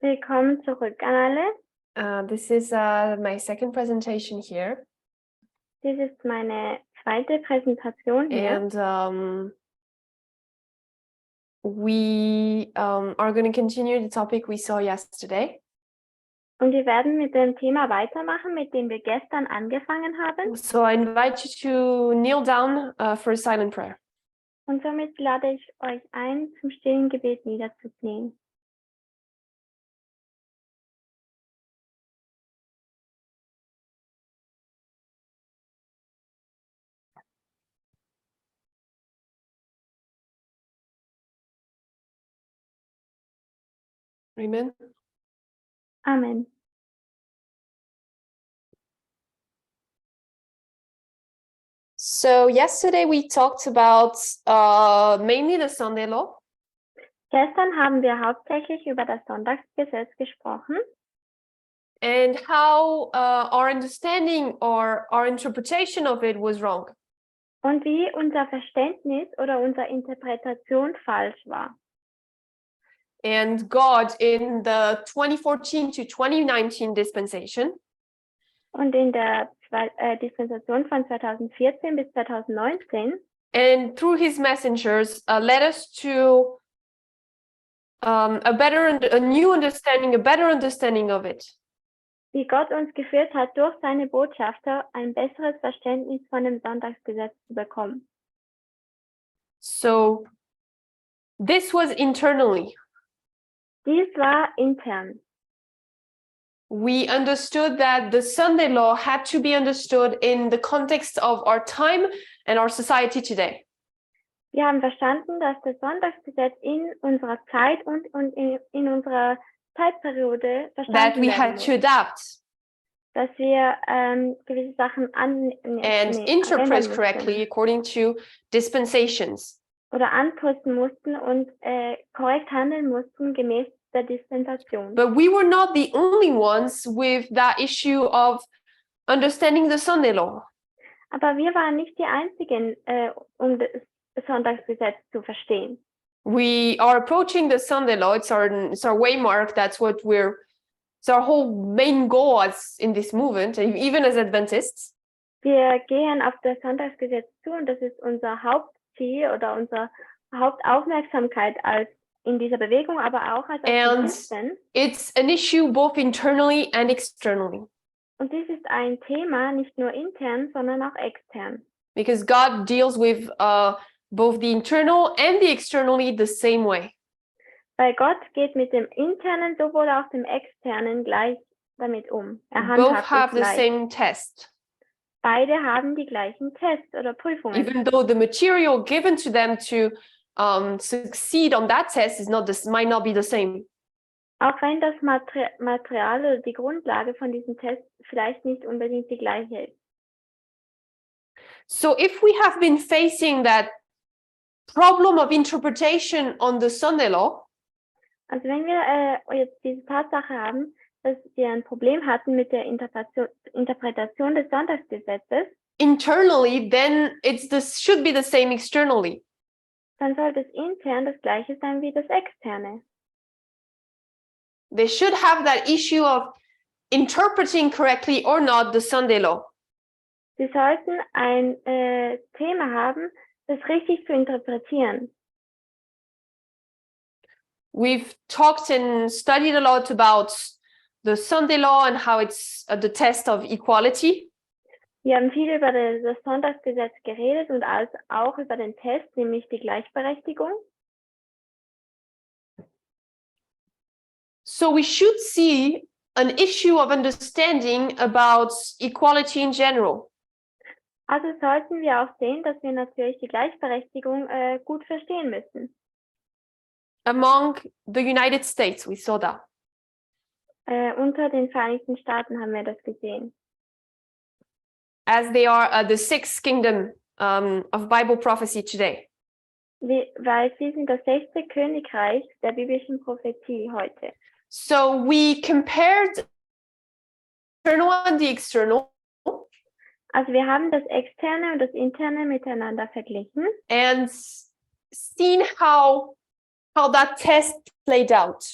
Willkommen zurück an alle. This is my second presentation here, Dies ist meine zweite Präsentation hier. and we are going to continue the topic we saw yesterday. Und wir werden mit dem Thema weitermachen, mit dem wir gestern angefangen haben. So I invite you to kneel down for a silent prayer. Und somit lade ich euch ein, zum stillen Gebet niederzuknien. Amen. Amen. So yesterday we talked about mainly the Sunday law. Gestern haben wir hauptsächlich über das Sonntagsgesetz gesprochen And how our understanding or our interpretation of it was wrong. und wie unser Verständnis oder unsere Interpretation falsch war. And God in the 2014 to 2019 dispensation Und in der Dispensation von 2014 bis 2019 and through his messengers led us to a new understanding, a better understanding of it. wie Gott uns geführt hat, durch seine Botschafter ein besseres Verständnis von dem Sonntagsgesetz zu bekommen. So this was internally. Dies war intern. We understood that the Sunday law had to be understood in the context of our time and our society today. Wir haben verstanden, dass das Sonntagsgesetz in unserer Zeit und in unserer Zeitperiode That verstanden we werden had muss. to adapt Dass wir gewisse Sachen and ändern interpret mussten correctly according to dispensations. oder anpassen mussten und korrekt handeln mussten gemäß der Dispensation. But we were not the only ones with that issue of understanding the Sunday law. Aber wir waren nicht die Einzigen, um das Sonntagsgesetz zu verstehen. We are approaching the Sunday law. It's our waymark. It's our whole main goal in this movement, even as Adventists. Wir gehen auf das Sonntagsgesetz zu und das ist unser Hauptziel oder unsere Hauptaufmerksamkeit als in dieser Bewegung, aber auch als Adventisten. It's an issue both internally and externally. Und dies ist ein Thema nicht nur intern, sondern auch extern. Because God deals with both the internal and the externally the same way. Weil Gott geht mit dem internen sowohl auch dem externen gleich damit um. Both have the same test. Beide haben die gleichen Tests oder Prüfungen. Even though the material given to them to succeed on that test might not be the same. Auch wenn das Material oder die Grundlage von diesem Test vielleicht nicht unbedingt die gleiche ist. So if we have been facing that problem of interpretation on the Sunday law, also wenn wir jetzt diese Tatsache haben, dass wir ein Problem hatten mit der Interpretation des Sonntagsgesetzes, internally, then should be the same externally. dann sollte es intern das gleiche sein wie das externe. They should have that issue of interpreting correctly or not the Sunday law. Sie sollten ein Thema haben, das richtig zu interpretieren. We've talked and studied a lot about the Sunday law and how it's the test of equality. Wir haben viel über das Sonntagsgesetz geredet und auch über den Test, nämlich die Gleichberechtigung. So we should see an issue of understanding about equality in general. Also sollten wir auch sehen, dass wir natürlich die Gleichberechtigung gut verstehen müssen. Among the United States, we saw that. Unter den Vereinigten Staaten haben wir das gesehen. As they are the sixth kingdom of Bible prophecy today. Weil sie sind das 6. Königreich der biblischen Prophetie heute. So we compared the internal and the external. Also wir haben das Externe und das Interne miteinander verglichen. And seen how that test played out.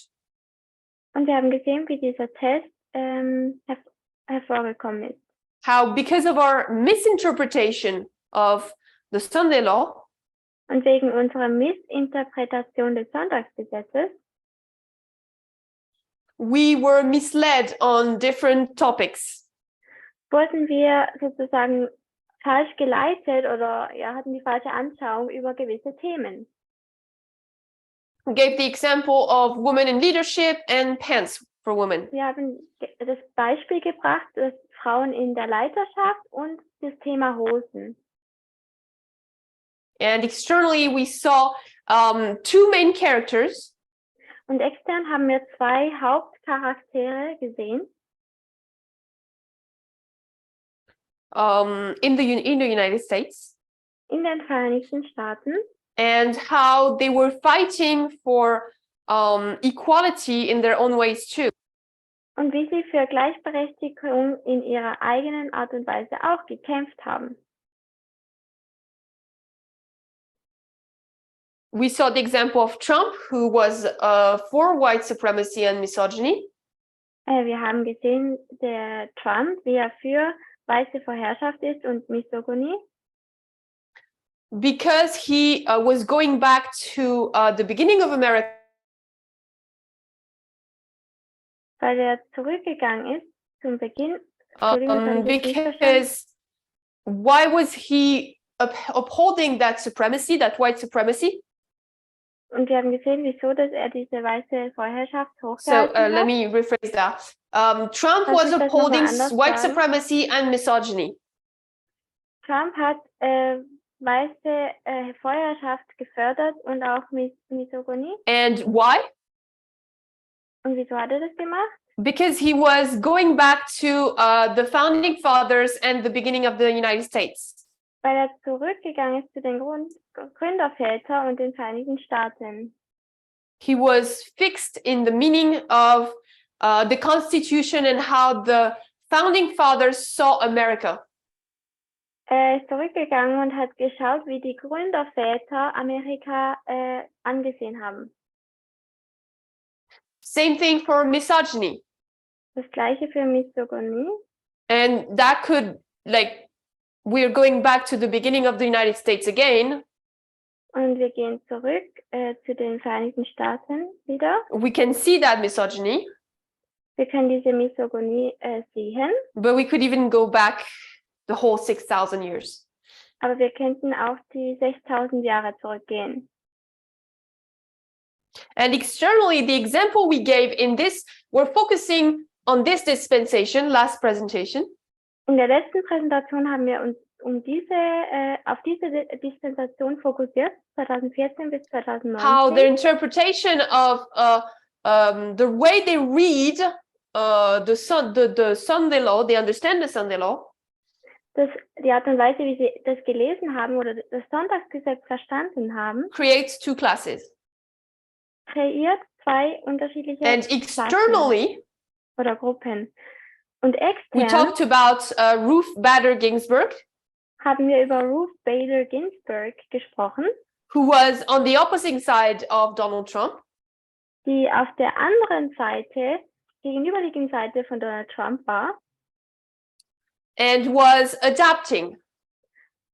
Und wir haben gesehen, wie dieser Test hervorgekommen ist. How, because of our misinterpretation of the Sunday law, Und wegen unserer Missinterpretation des Sonntagsgesetzes we were misled on different topics. wurden wir sozusagen falsch geleitet oder hatten die falsche Anschauung über gewisse Themen. We gave the example of women in leadership and pants for women. Wir haben das Beispiel gebracht, dass Frauen in der Leiterschaft und das Thema Hosen. And externally, we saw two main characters. Und extern haben wir zwei Hauptcharaktere gesehen. In the United States, in den Vereinigten Staaten, and how they were fighting for equality in their own ways too. und wie sie für Gleichberechtigung in ihrer eigenen Art und Weise auch gekämpft haben. We saw the example of Trump, who was for white supremacy and misogyny. Wir haben gesehen, der Trump, wie er für weiße Vorherrschaft ist und Misogynie. Because he was going back to the beginning of America. Weil er zurückgegangen ist zum Beginn. Because why was he upholding that supremacy, that white supremacy? Und wir haben gesehen, wieso, dass er diese weiße Vorherrschaft hochgehalten hat. Let hat. me rephrase that. Trump was upholding white supremacy and misogyny. Trump hat weiße Vorherrschaft gefördert und auch Misogynie. And why? Und wieso hat er das gemacht? Because he was going back to the founding fathers and the beginning of the United States. Weil er zurückgegangen ist zu den Gründervätern und den Vereinigten Staaten. He was fixed in the meaning of the Constitution and how the founding fathers saw America. Er ist zurückgegangen und hat geschaut, wie die Gründerväter Amerika angesehen haben. Same thing for misogyny. Das gleiche für Misogynie. And that could, like, we're going back to the beginning of the United States again. Und wir gehen zurück zu den Vereinigten Staaten wieder. We can see that misogyny. Wir können diese Misogynie sehen. But we could even go back the whole 6,000 years. Aber wir könnten auch die 6.000 Jahre zurückgehen. And externally, the example we gave in this, we're focusing on this dispensation, last presentation. In der letzten Präsentation haben wir uns auf diese Dispensation fokussiert, 2014 bis 2019. How their interpretation of the way they read the Sunday law, they understand the Sunday law. Die Art und Weise, wie sie das gelesen haben oder das Sonntagsgesetz verstanden haben, creates two classes. Kreiert zwei unterschiedliche And externally, Klassen oder Gruppen. Und extern we talked about Ruth Bader Ginsburg, haben wir über Ruth Bader Ginsburg gesprochen, who was on the opposite side of Donald Trump. Die auf der anderen Seite, gegenüberliegenden Seite von Donald Trump war. And was adapting.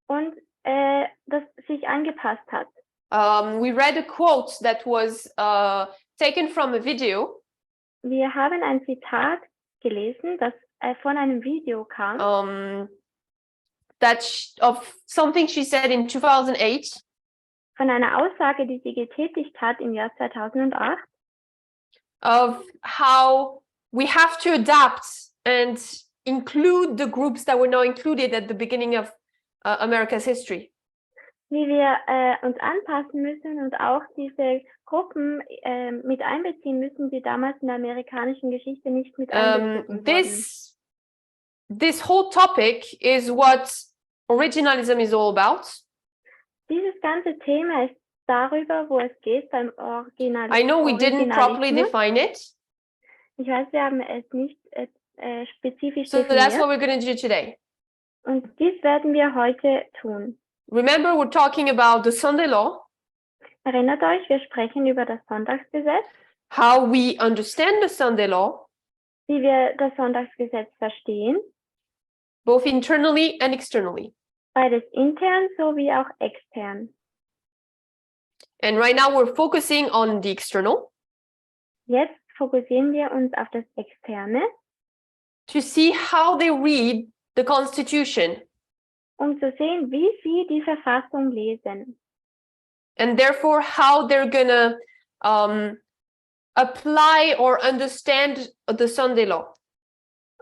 Und das sich angepasst hat. We read a quote that was taken from a video. Wir haben ein Zitat gelesen, das von einem Video kam. Of something she said in 2008. Von einer Aussage, die sie getätigt hat im Jahr 2008. Of how we have to adapt and include the groups that were not included at the beginning of America's history. Wie wir uns anpassen müssen und auch diese Gruppen mit einbeziehen müssen, die damals in der amerikanischen Geschichte nicht mit einbezogen wurden. This whole topic is what originalism is all about. Dieses ganze Thema ist darüber, wo es geht beim Originalismus. I know we didn't properly define it. Ich weiß, wir haben es nicht spezifisch definiert. So that's what we're definiert. going to do today. Und dies werden wir heute tun. Remember, we're talking about the Sunday law. Erinnert euch, wir sprechen über das Sonntagsgesetz. how we understand the Sunday law, wie wir das Sonntagsgesetz verstehen, both internally and externally. beides intern sowie auch extern. And right now we're focusing on the external Jetzt fokussieren wir uns auf das Externe, to see how they read the Constitution zu sehen, wie sie die Verfassung lesen and therefore how they're gonna apply or understand the Sunday law.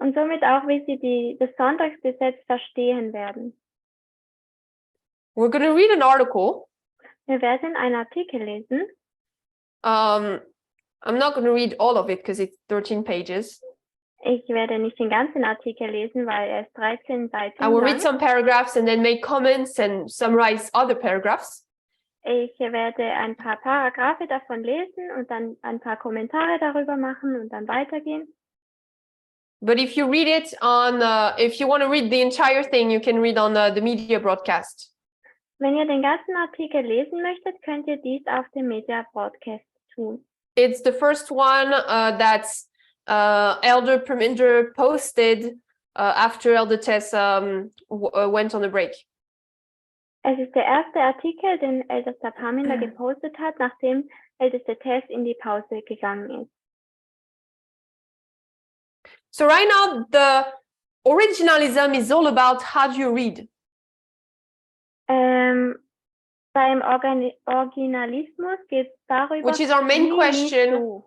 und somit auch, wie sie das Sonntagsgesetz verstehen werden. We're gonna read an article. Wir werden einen Artikel lesen. I'm not gonna read all of it because it's 13 pages. Ich werde nicht den ganzen Artikel lesen, weil er ist 13 Seiten I will lang. read some paragraphs and then make comments and summarize other paragraphs. Ich werde ein paar Paragraphe davon lesen und dann ein paar Kommentare darüber machen und dann weitergehen. But if you read it on, if you want to read the entire thing, you can read on the media broadcast. Wenn ihr den ganzen Artikel lesen möchtet, könnt ihr dies auf dem Media Broadcast tun. It's the first one that's Elder Perminder posted after Elder Tess went on a break. Es ist der erste Artikel, den Ältester Parminder gepostet hat, nachdem Ältester Tess in die Pause gegangen ist. So right now, the originalism is all about how do you read. Beim Originalismus geht es darüber, which is our main wie question liest du?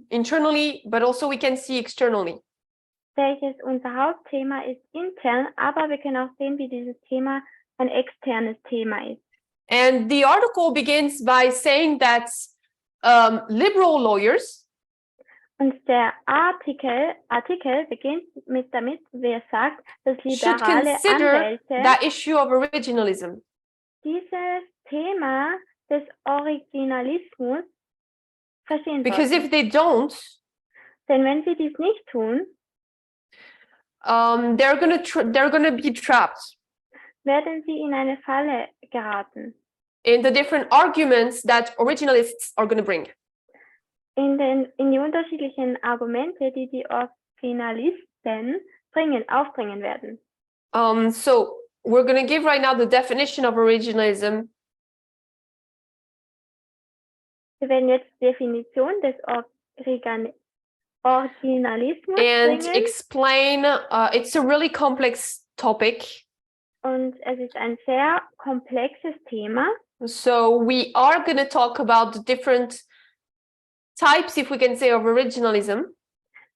internally, but also we can see externally. Welches unser Hauptthema ist intern, aber wir können auch sehen, wie dieses Thema ein externes Thema ist. And the article begins by saying that liberal lawyers Und der Artikel beginnt damit, wer sagt, dass should liberale consider Anwälte that issue of originalism. dieses Thema des Originalismus verstehen Because sollten. if they don't, Denn wenn sie dies nicht tun, they're gonna be trapped werden sie in eine Falle geraten. in the different arguments that originalists are gonna bring. In die unterschiedlichen Argumente, die die Originalisten aufbringen werden. So we're gonna give right now the definition of originalism. Wir werden jetzt die Definition des Originalismus And bringen. explain, it's a really complex topic. Und es ist ein sehr komplexes Thema. So we are going to talk about the different types, if we can say, of originalism.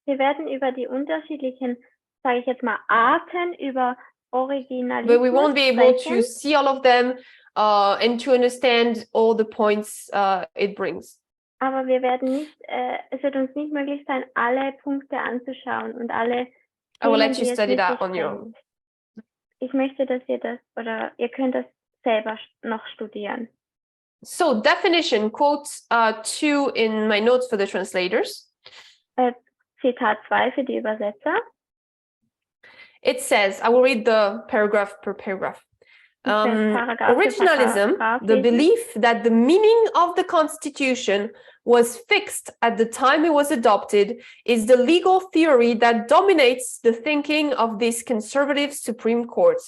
Wir werden über die unterschiedlichen, sage ich jetzt mal, Arten über Originalismus But we won't be able sprechen. to see all of them and to understand all the points it brings. Aber es wird uns nicht möglich sein, alle Punkte anzuschauen und alle I will Themen, let you die es study mit that sich on your bringt. own. Ich möchte, dass ihr könnt das selber noch studieren. So definition, quote 2 in my notes for the translators. Zitat 2 für die Übersetzer. It says, I will read the paragraph per paragraph. Paragraph für Originalism, Paragraph the lesen. belief that the meaning of the Constitution was fixed at the time it was adopted, is the legal theory that dominates the thinking of this conservative Supreme Court.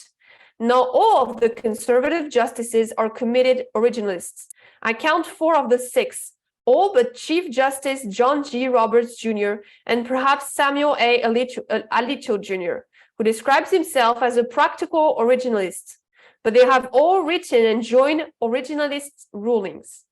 Not all of the conservative justices are committed originalists. I count 4 of the 6, all but Chief Justice John G. Roberts Jr. and perhaps Samuel A. Alito Jr., who describes himself as a practical originalist. But they have all written and joined originalist rulings.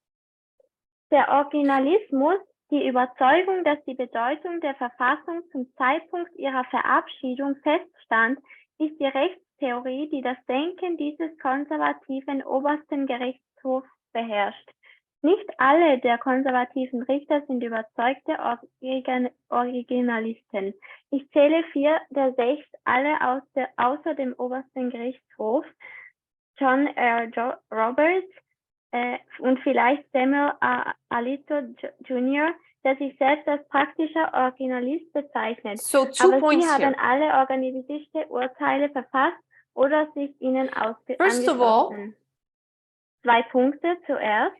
Der Originalismus, die Überzeugung, dass die Bedeutung der Verfassung zum Zeitpunkt ihrer Verabschiedung feststand, ist die Rechtstheorie, die das Denken dieses konservativen obersten Gerichtshofs beherrscht. Nicht alle der konservativen Richter sind überzeugte Originalisten. Ich zähle 4 der 6, alle außer dem obersten Gerichtshof, John R. Roberts und vielleicht Samuel Alito Jr., der sich selbst als praktischer Originalist bezeichnet. So 2 Aber points sie haben here. alle organistische Urteile verfasst oder sich ihnen First of all, angeschlossen. 2 Punkte zuerst.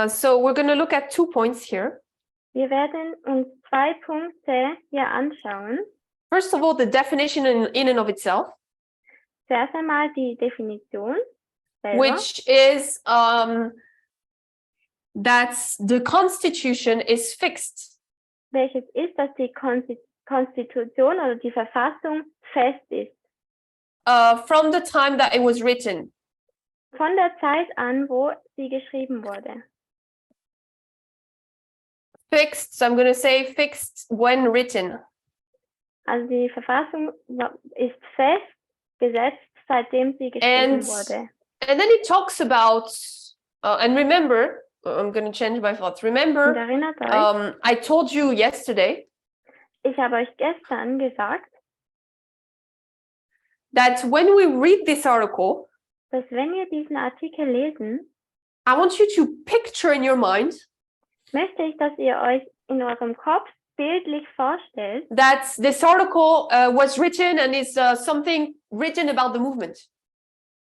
So we're going to look at 2 points here. Wir werden uns 2 Punkte hier anschauen. First of all, the definition in and of itself, Zuerst einmal die Definition selber, which is that the Constitution is fixed. welches ist, dass die Konstitution oder die Verfassung fest ist. From the time that it was written. Von der Zeit an, wo sie geschrieben wurde. Fixed, so I'm going to say fixed when written. Also die Verfassung ist fest gesetzt, seitdem sie geschrieben wurde. And then it talks about, and remember, I'm going to change my thoughts. Remember, Und erinnert euch, I told you yesterday ich habe euch gestern gesagt, that when we read this article, dass wenn wir diesen Artikel lesen, I want you to picture in your mind möchte ich, dass ihr euch in eurem Kopf bildlich vorstellt, that this article was written and is something written about the movement.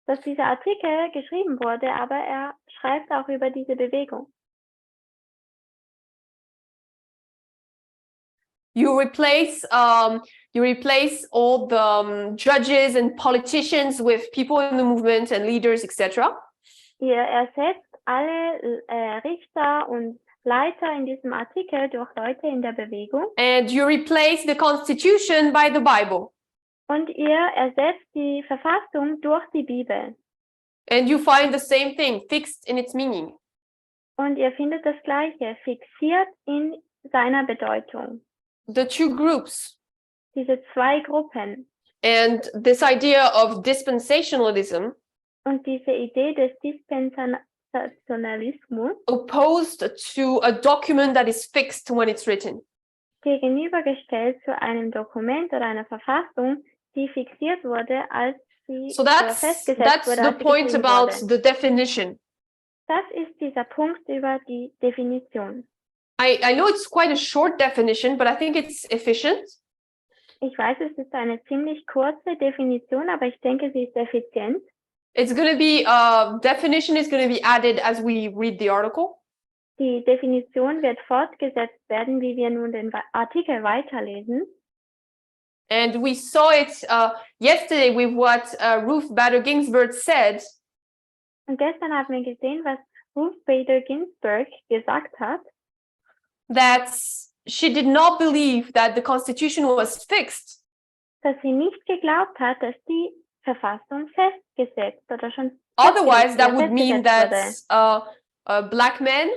dass dieser Artikel geschrieben wurde, aber er schreibt auch über diese Bewegung. You replace all the judges and politicians with people in the movement and leaders, etc. Ihr ersetzt alle Richter und Leiter in diesem Artikel durch Leute in der Bewegung. And you replace the Constitution by the Bible. Und ihr ersetzt die Verfassung durch die Bibel. And you find the same thing, fixed in its meaning. Und ihr findet das Gleiche, fixiert in seiner Bedeutung. The two groups. Diese 2 Gruppen. And this idea of dispensationalism Und diese Idee des Dispensationalismus opposed to a document that is fixed when it's written. gegenübergestellt zu einem Dokument oder einer Verfassung, die fixiert wurde, als sie So that's festgesetzt wurde, the als sie point geschrieben about wurde. the definition. Das ist dieser Punkt über die Definition. I know it's quite a short definition, but I think it's efficient. Ich weiß, es ist eine ziemlich kurze Definition, aber ich denke, sie ist effizient. It's going to be, definition is going to be added as we read the article. Die Definition wird fortgesetzt werden, wie wir nun den Artikel weiterlesen. And we saw it yesterday with what Ruth Bader Ginsburg said. Und gestern haben wir gesehen, was Ruth Bader Ginsburg gesagt hat, That she did not believe that the Constitution was fixed. dass sie nicht geglaubt hat, dass die Verfassung festgesetzt oder schon Otherwise, that would festgesetzt mean that black men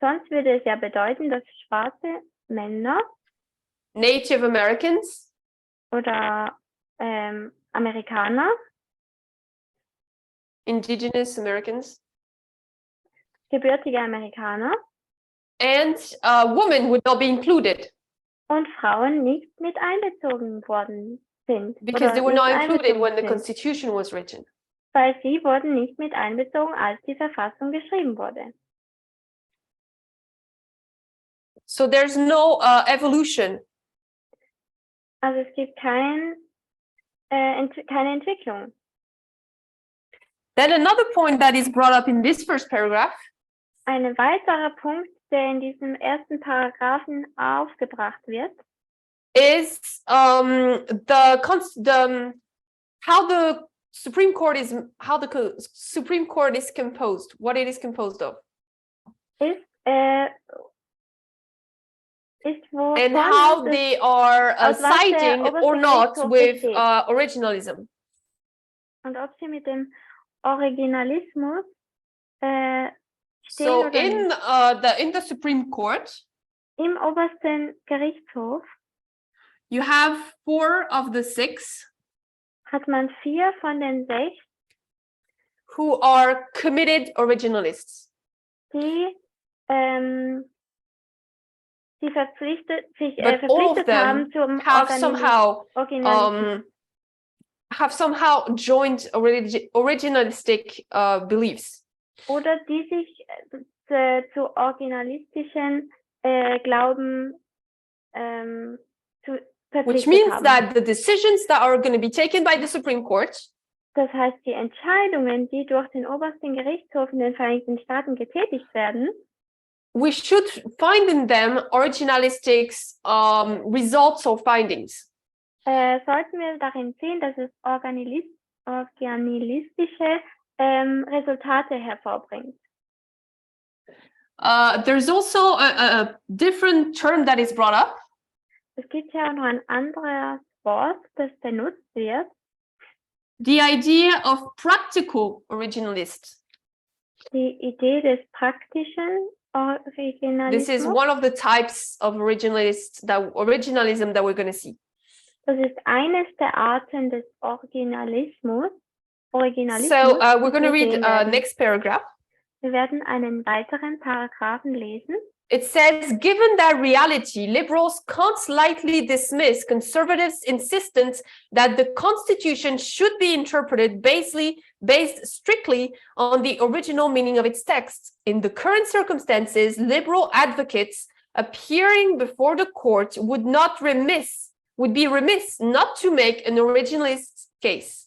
Sonst würde es ja bedeuten, dass schwarze Männer Native Americans oder Amerikaner, Indigenous Americans, gebürtige Amerikaner and women would not be included und Frauen nicht mit einbezogen worden sind. because they were nicht not included einbezogen when the sind, Constitution was written. weil sie wurden nicht mit einbezogen, als die Verfassung geschrieben wurde. So there's no evolution. Also es gibt keine Entwicklung. Then another point that is brought up in this first paragraph Ein weiterer Punkt, der in diesem ersten Paragraphen aufgebracht wird, is how the Supreme Court is composed, what it is composed of, ist wo and how they are aus was der siding or oberste not Gerichtshof with besteht. originalism. Und ob sie mit dem Originalismus stehen So oder in nicht. in the Supreme Court, Im obersten Gerichtshof you have 4 of the 6 hat man 4 von den 6, who are committed originalists. die sich verpflichtet haben zum have somehow joined originalistic beliefs. Oder die sich zu originalistischen Glauben Which verpflichtet means haben. that the decisions that are going to be taken by the Supreme Court Das heißt, die Entscheidungen, die durch den obersten Gerichtshof in den Vereinigten Staaten getätigt werden, we should find in them originalistic results or findings. sollten wir darin sehen, dass es organisalistische Resultate hervorbringt. There's also a different term that is brought up. Es gibt ja auch noch ein anderes Wort, das benutzt wird. The idea of practical originalist. Die Idee des praktischen Originalismus. This is one of the types of originalism that we're going to see. Das ist eines der Arten des Originalismus. So we're going to read next paragraph. Wir werden einen weiteren Paragraphen lesen. It says, given that reality, liberals can't lightly dismiss conservatives' insistence that the Constitution should be interpreted based strictly on the original meaning of its text. In the current circumstances, liberal advocates appearing before the court would be remiss not to make an originalist case.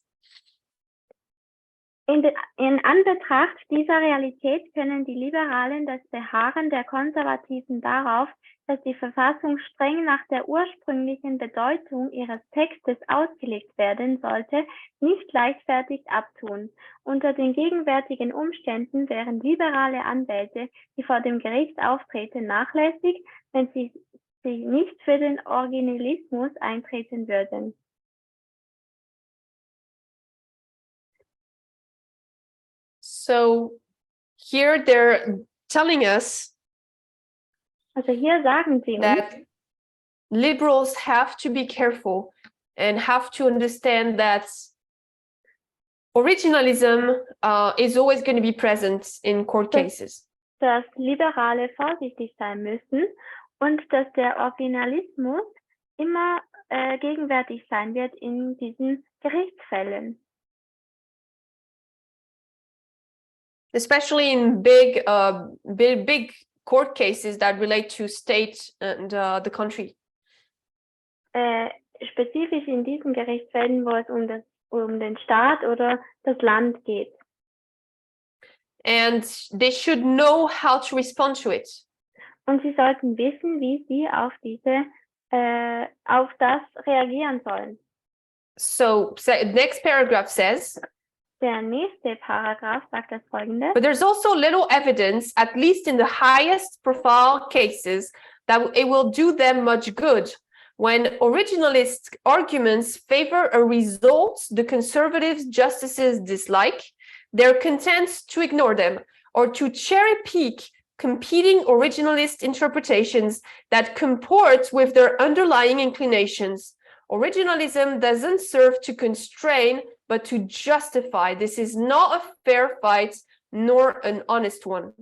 In Anbetracht dieser Realität können die Liberalen das Beharren der Konservativen darauf, dass die Verfassung streng nach der ursprünglichen Bedeutung ihres Textes ausgelegt werden sollte, nicht leichtfertig abtun. Unter den gegenwärtigen Umständen wären liberale Anwälte, die vor dem Gericht auftreten, nachlässig, wenn sie nicht für den Originalismus eintreten würden. So here they're telling us Also hier sagen sie uns, that liberals have to be careful and have to understand that originalism is always going to be present in court cases. dass Liberale vorsichtig sein müssen und dass der Originalismus immer gegenwärtig sein wird in diesen Gerichtsfällen. Especially in big court cases that relate to state and the country. Spezifisch in diesen Gerichtsfällen, wo es um den Staat oder das Land geht. And they should know how to respond to it. Und sie sollten wissen, wie sie auf das reagieren sollen. So next paragraph says, Der nächste Paragraph sagt das Folgende. but there's also little evidence, at least in the highest profile cases, that it will do them much good. When originalist arguments favor a result the conservative justices dislike, they're content to ignore them or to cherry-pick competing originalist interpretations that comport with their underlying inclinations. Originalism doesn't serve to constrain, but to justify. This is not a fair fight, nor an honest one.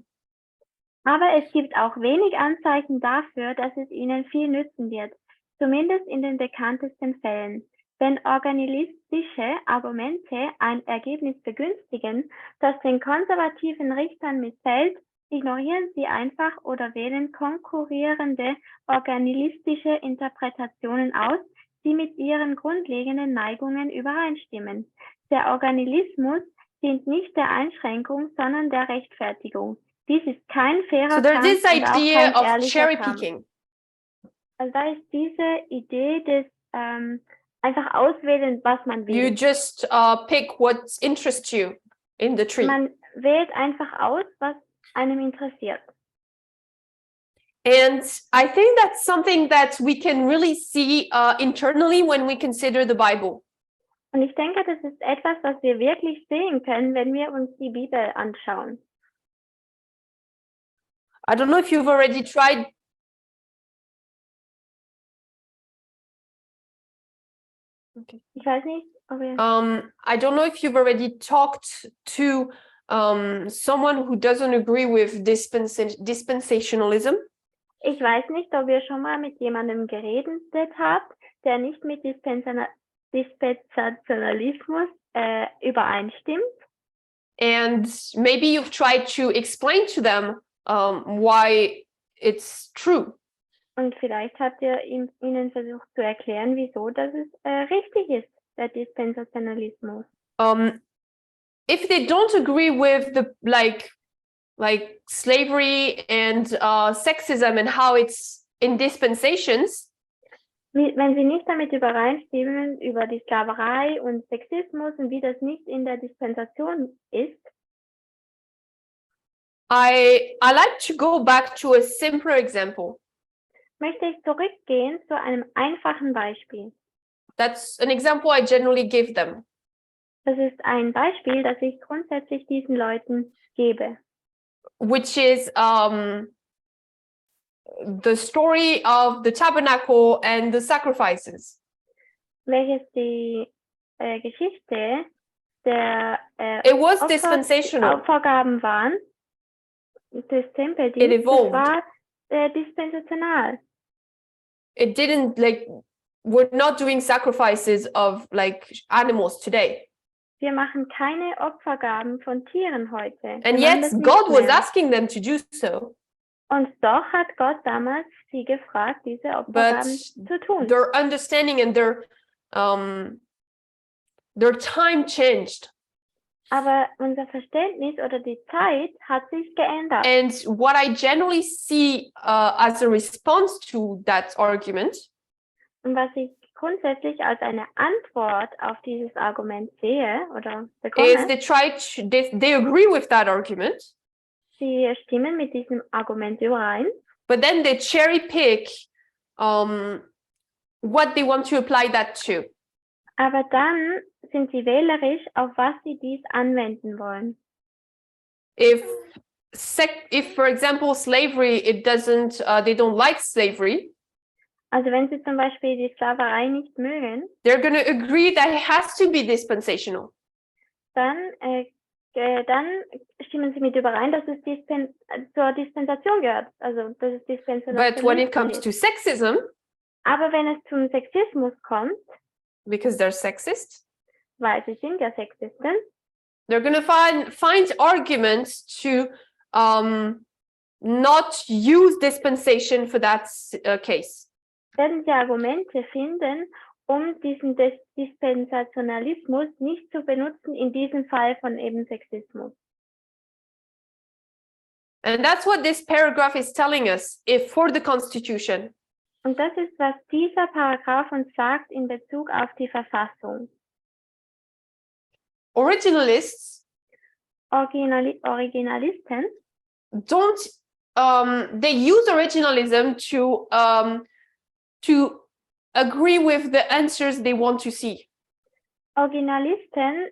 Aber es gibt auch wenig Anzeichen dafür, dass es ihnen viel nützen wird, zumindest in den bekanntesten Fällen. Wenn originalistische Argumente ein Ergebnis begünstigen, das den konservativen Richtern missfällt, ignorieren sie einfach oder wählen konkurrierende originalistische Interpretationen aus, die mit ihren grundlegenden Neigungen übereinstimmen. Der Originalismus dient nicht der Einschränkung, sondern der Rechtfertigung. Dies ist kein fairer So there's this Kampf und auch idea kein of ehrlicher cherry Kampf. picking. Also da ist diese Idee des einfach auswählen, was man You will. just pick what interests you in the tree. Man wählt einfach aus, was einem interessiert. And I think that's something that we can really see internally when we consider the Bible. Und ich denke, das ist etwas, was wir wirklich sehen können, wenn wir uns die Bibel anschauen. I don't know if you've already tried. Okay. Ich weiß nicht, ob wir... I don't know if you've already talked to someone who doesn't agree with dispensationalism. Ich weiß nicht, ob ihr schon mal mit jemandem geredet habt, der nicht mit Dispensationalismus übereinstimmt. And maybe you've tried to explain to them why it's true. Und vielleicht habt ihr ihnen versucht zu erklären, wieso das richtig ist, der Dispensationalismus. if they don't agree with the like slavery and sexism and how it's in dispensations, Wenn sie nicht damit übereinstimmen über die Sklaverei und Sexismus und wie das nicht in der Dispensation ist, I like to go back to a simpler example. möchte ich zurückgehen zu einem einfachen Beispiel. That's an example I generally give them. Das ist ein Beispiel, das ich grundsätzlich diesen Leuten gebe. Which is the story of the tabernacle and the sacrifices. Welches die Geschichte der It was dispensational. Opfergaben waren, des It Tempeldienstes evolved. war dispensational. It didn't we're not doing sacrifices of animals today. Wir machen keine Opfergaben von Tieren heute. And yet God was asking them to do so. Und doch hat Gott damals sie gefragt, diese Opfergaben zu tun. Their understanding and their time changed. Aber unser Verständnis oder die Zeit hat sich geändert. And what I generally see as a response to that argument Und was ich grundsätzlich als eine Antwort auf dieses Argument sehe oder bekomme, is they agree with that argument. Sie stimmen mit diesem Argument überein. But then they cherry pick what they want to apply that to. Aber dann sind sie wählerisch, auf was sie dies anwenden wollen. If for example, slavery, they don't like slavery. Also wenn sie zum Beispiel die Sklaverei nicht mögen, they're going to agree that it has to be dispensational. Dann stimmen sie mit überein, dass es zur Dispensation gehört. Also dass es Dispensation But when it comes to sexism, aber wenn es zum Sexismus kommt, because they're sexist, weil sie sind ja Sexisten, they're going to find arguments to not use dispensation for that case. werden sie Argumente finden, um diesen Dispensationalismus nicht zu benutzen in diesem Fall von eben Sexismus. And that's what this paragraph is telling us for the Constitution. Und das ist, was dieser Paragraph uns sagt in Bezug auf die Verfassung. Originalists Originalisten they use originalism to agree with the answers they want to see. Originalisten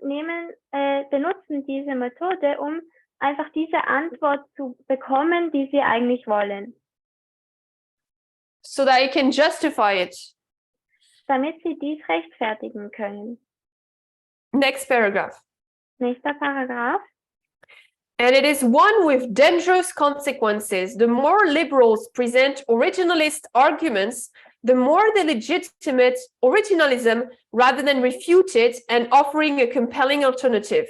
benutzen diese Methode, um einfach diese Antwort zu bekommen, die sie eigentlich wollen. So that they can justify it. Damit sie dies rechtfertigen können. Next paragraph. Nächster Paragraph. And it is one with dangerous consequences. The more liberals present originalist arguments, the more the legitimate originalism rather than refute it and offering a compelling alternative.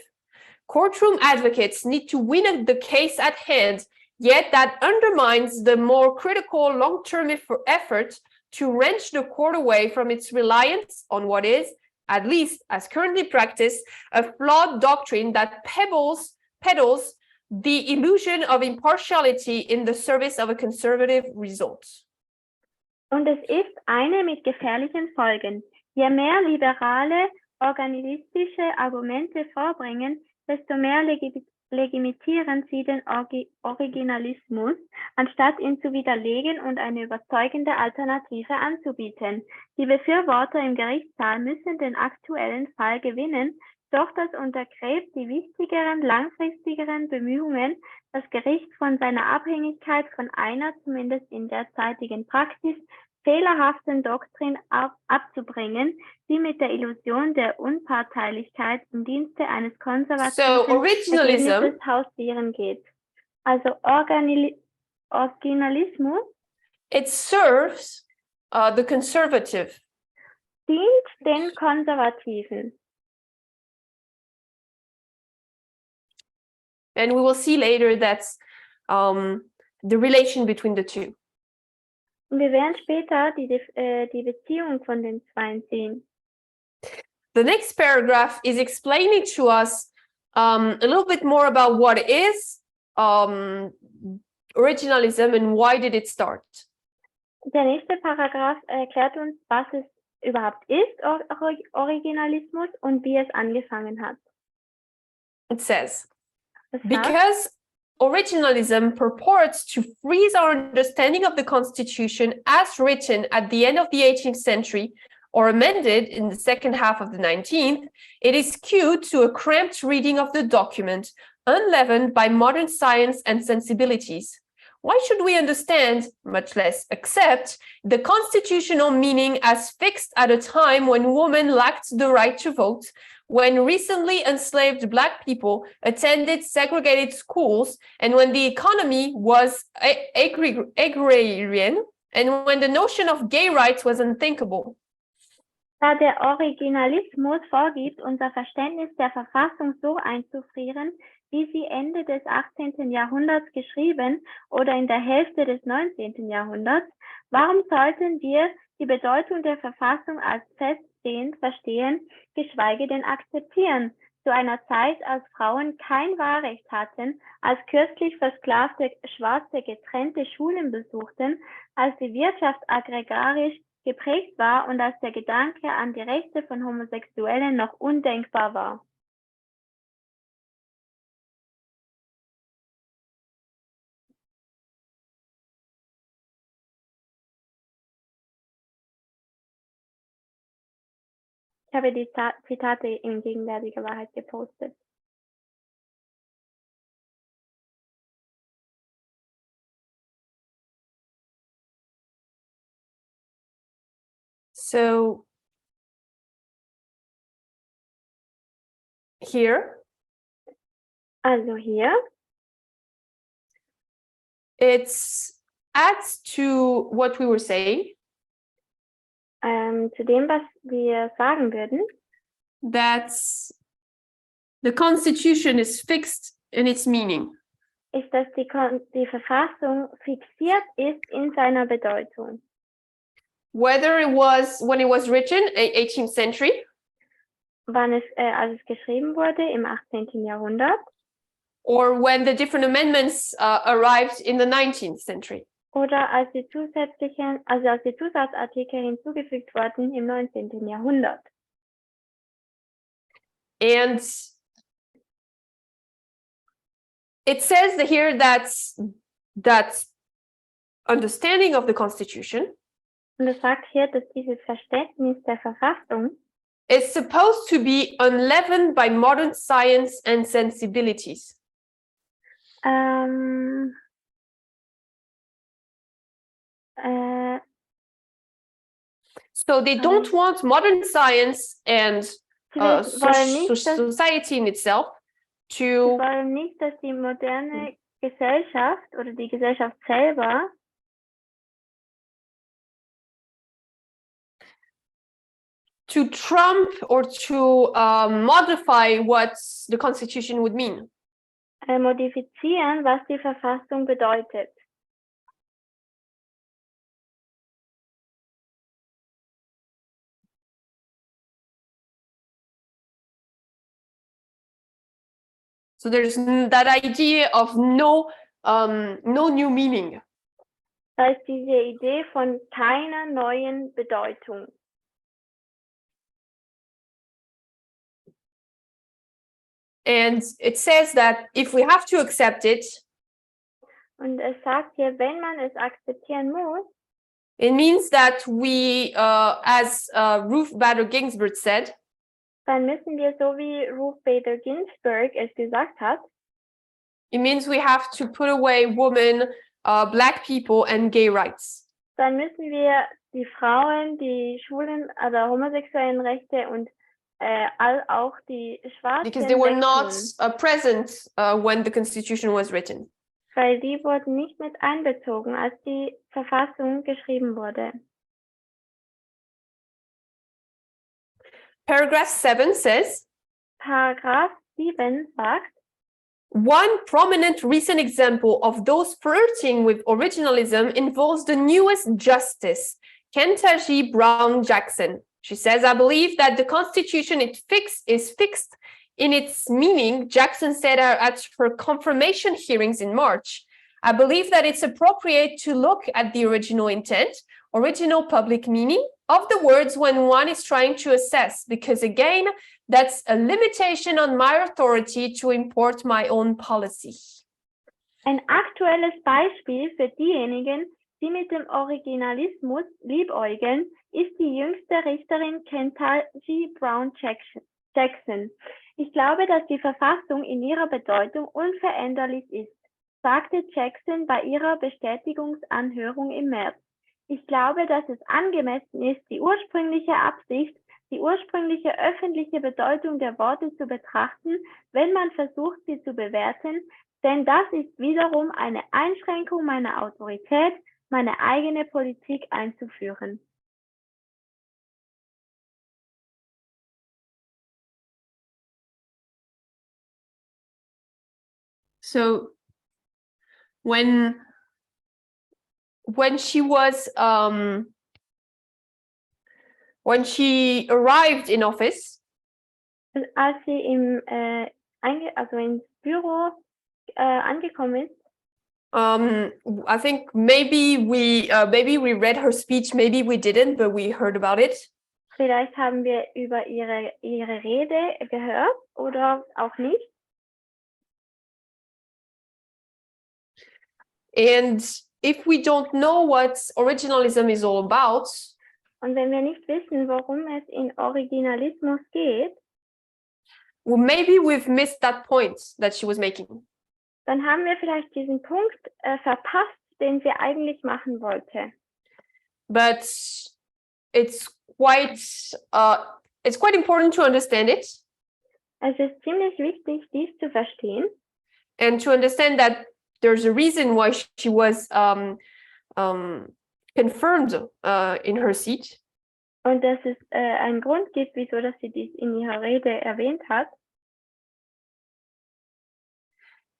Courtroom advocates need to win the case at hand, yet that undermines the more critical long-term effort to wrench the court away from its reliance on what is, at least as currently practiced, a flawed doctrine that peddles the illusion of impartiality in the service of a conservative result. Und es ist eine mit gefährlichen Folgen. Je mehr liberale, organistische Argumente vorbringen, desto mehr legitimieren sie den Originalismus, anstatt ihn zu widerlegen und eine überzeugende Alternative anzubieten. Die Befürworter im Gerichtssaal müssen den aktuellen Fall gewinnen, doch das untergräbt die wichtigeren, langfristigeren Bemühungen, das Gericht von seiner Abhängigkeit von einer, zumindest in derzeitigen Praxis, fehlerhaften Doktrin abzubringen, die mit der Illusion der Unparteilichkeit im Dienste eines konservativen Ergebnisses hausieren geht. Also Originalismus it serves the conservative. Dient den Konservativen. And we will see later that's the relation between the two. Und wir werden später die Beziehung von den zwei sehen. The next paragraph is explaining to us a little bit more about what is originalism and why did it start. Der nächste Paragraph erklärt uns, was es überhaupt ist, Originalismus, und wie es angefangen hat. It says, Das heißt, because originalism purports to freeze our understanding of the Constitution as written at the end of the 18th century or amended in the second half of the 19th, it is skewed to a cramped reading of the document, unleavened by modern science and sensibilities. Why should we understand, much less accept, the constitutional meaning as fixed at a time when women lacked the right to vote, when recently enslaved Black people attended segregated schools, and when the economy was agrarian, and when the notion of gay rights was unthinkable? Da der Originalismus vorgibt, unser Verständnis der Verfassung so einzufrieren, wie sie Ende des 18. Jahrhunderts geschrieben oder in der Hälfte des 19. Jahrhunderts, warum sollten wir die Bedeutung der Verfassung als feststehend verstehen, geschweige denn akzeptieren, zu einer Zeit, als Frauen kein Wahlrecht hatten, als kürzlich versklavte Schwarze getrennte Schulen besuchten, als die Wirtschaft agrarisch geprägt war und als der Gedanke an die Rechte von Homosexuellen noch undenkbar war. Ich habe die Zitate in gegenwärtiger Wahrheit gepostet. So here, Also hier, it adds to what we were saying, zu dem, was wir sagen würden, that the Constitution is fixed in its meaning. ist, dass die Verfassung fixiert ist in seiner Bedeutung. Whether it was when it was written, 18th century, Als es geschrieben wurde im 18. Jahrhundert, or when the different amendments arrived in the 19th century. oder als die Zusatzartikel hinzugefügt wurden im 19. Jahrhundert. And it says here that understanding of the Constitution Und es sagt hier, dass dieses Verständnis der Verfassung is supposed to be unleavened by modern science and sensibilities. So they don't want modern science and society in itself Sie to wollen nicht, dass die moderne Gesellschaft oder die Gesellschaft selber trump or to modify what the Constitution would mean. modifizieren, was die Verfassung bedeutet. So there's that idea of no new meaning. Da ist diese Idee von keiner neuen Bedeutung. And it says that if we have to accept it, Und es sagt hier, wenn man es akzeptieren muss, it means that we, as Ruth Bader Ginsburg said, dann müssen wir, so wie Ruth Bader Ginsburg es gesagt hat, it means we have to put away women, Black people, and gay rights. dann müssen wir die Frauen, die schwulen oder homosexuellen Rechte und auch die Schwarzen Because they were not wegtun, present when the Constitution was written. weil die wurden nicht mit einbezogen, als die Verfassung geschrieben wurde. Paragraph 7 says, Paragraph 7 sagt, one prominent recent example of those flirting with originalism involves the newest justice, Kentucky Brown Jackson, She says, I believe that the Constitution is fixed in its meaning, Jackson said at her confirmation hearings in March. I believe that it's appropriate to look at the original intent, original public meaning of the words when one is trying to assess, because again, that's a limitation on my authority to import my own policy. Ein aktuelles Beispiel für diejenigen, die mit dem Originalismus liebäugeln, ist die jüngste Richterin Kentucky Brown Jackson. Ich glaube, dass die Verfassung in ihrer Bedeutung unveränderlich ist, sagte Jackson bei ihrer Bestätigungsanhörung im März. Ich glaube, dass es angemessen ist, die ursprüngliche Absicht, die ursprüngliche öffentliche Bedeutung der Worte zu betrachten, wenn man versucht, sie zu bewerten, denn das ist wiederum eine Einschränkung meiner Autorität, meine eigene Politik einzuführen. So when she was when she arrived in office, als sie ins Büro angekommen ist, I think maybe we read her speech, maybe we didn't, but we heard about it. Vielleicht haben wir über ihre Rede gehört oder auch nicht. And if we don't know what originalism is all about, und wenn wir nicht wissen, worum es in Originalismus geht, well, maybe we've missed that point that she was making. Dann haben wir vielleicht diesen Punkt verpasst, den sie eigentlich machen wollte. But it's quite important to understand it. Es ist ziemlich wichtig, dies zu verstehen. And to understand that there's a reason why she was confirmed in her seat. Und dass es einen Grund gibt, wieso dass sie dies in ihrer Rede erwähnt hat.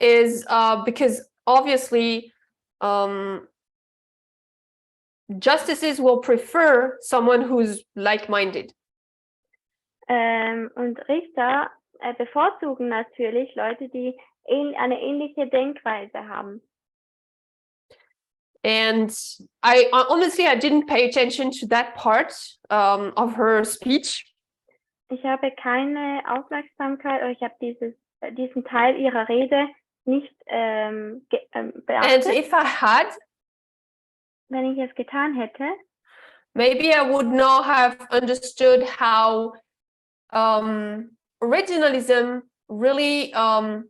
Is because obviously justices will prefer someone who's like-minded. Und Richter bevorzugen natürlich Leute, die eine ähnliche Denkweise haben. And I didn't pay attention to that part of her speech. Ich habe keine Aufmerksamkeit, oder ich habe diesen Teil ihrer Rede nicht beachtet. And if I had, wenn ich es getan hätte, maybe I would not have understood how originalism really, how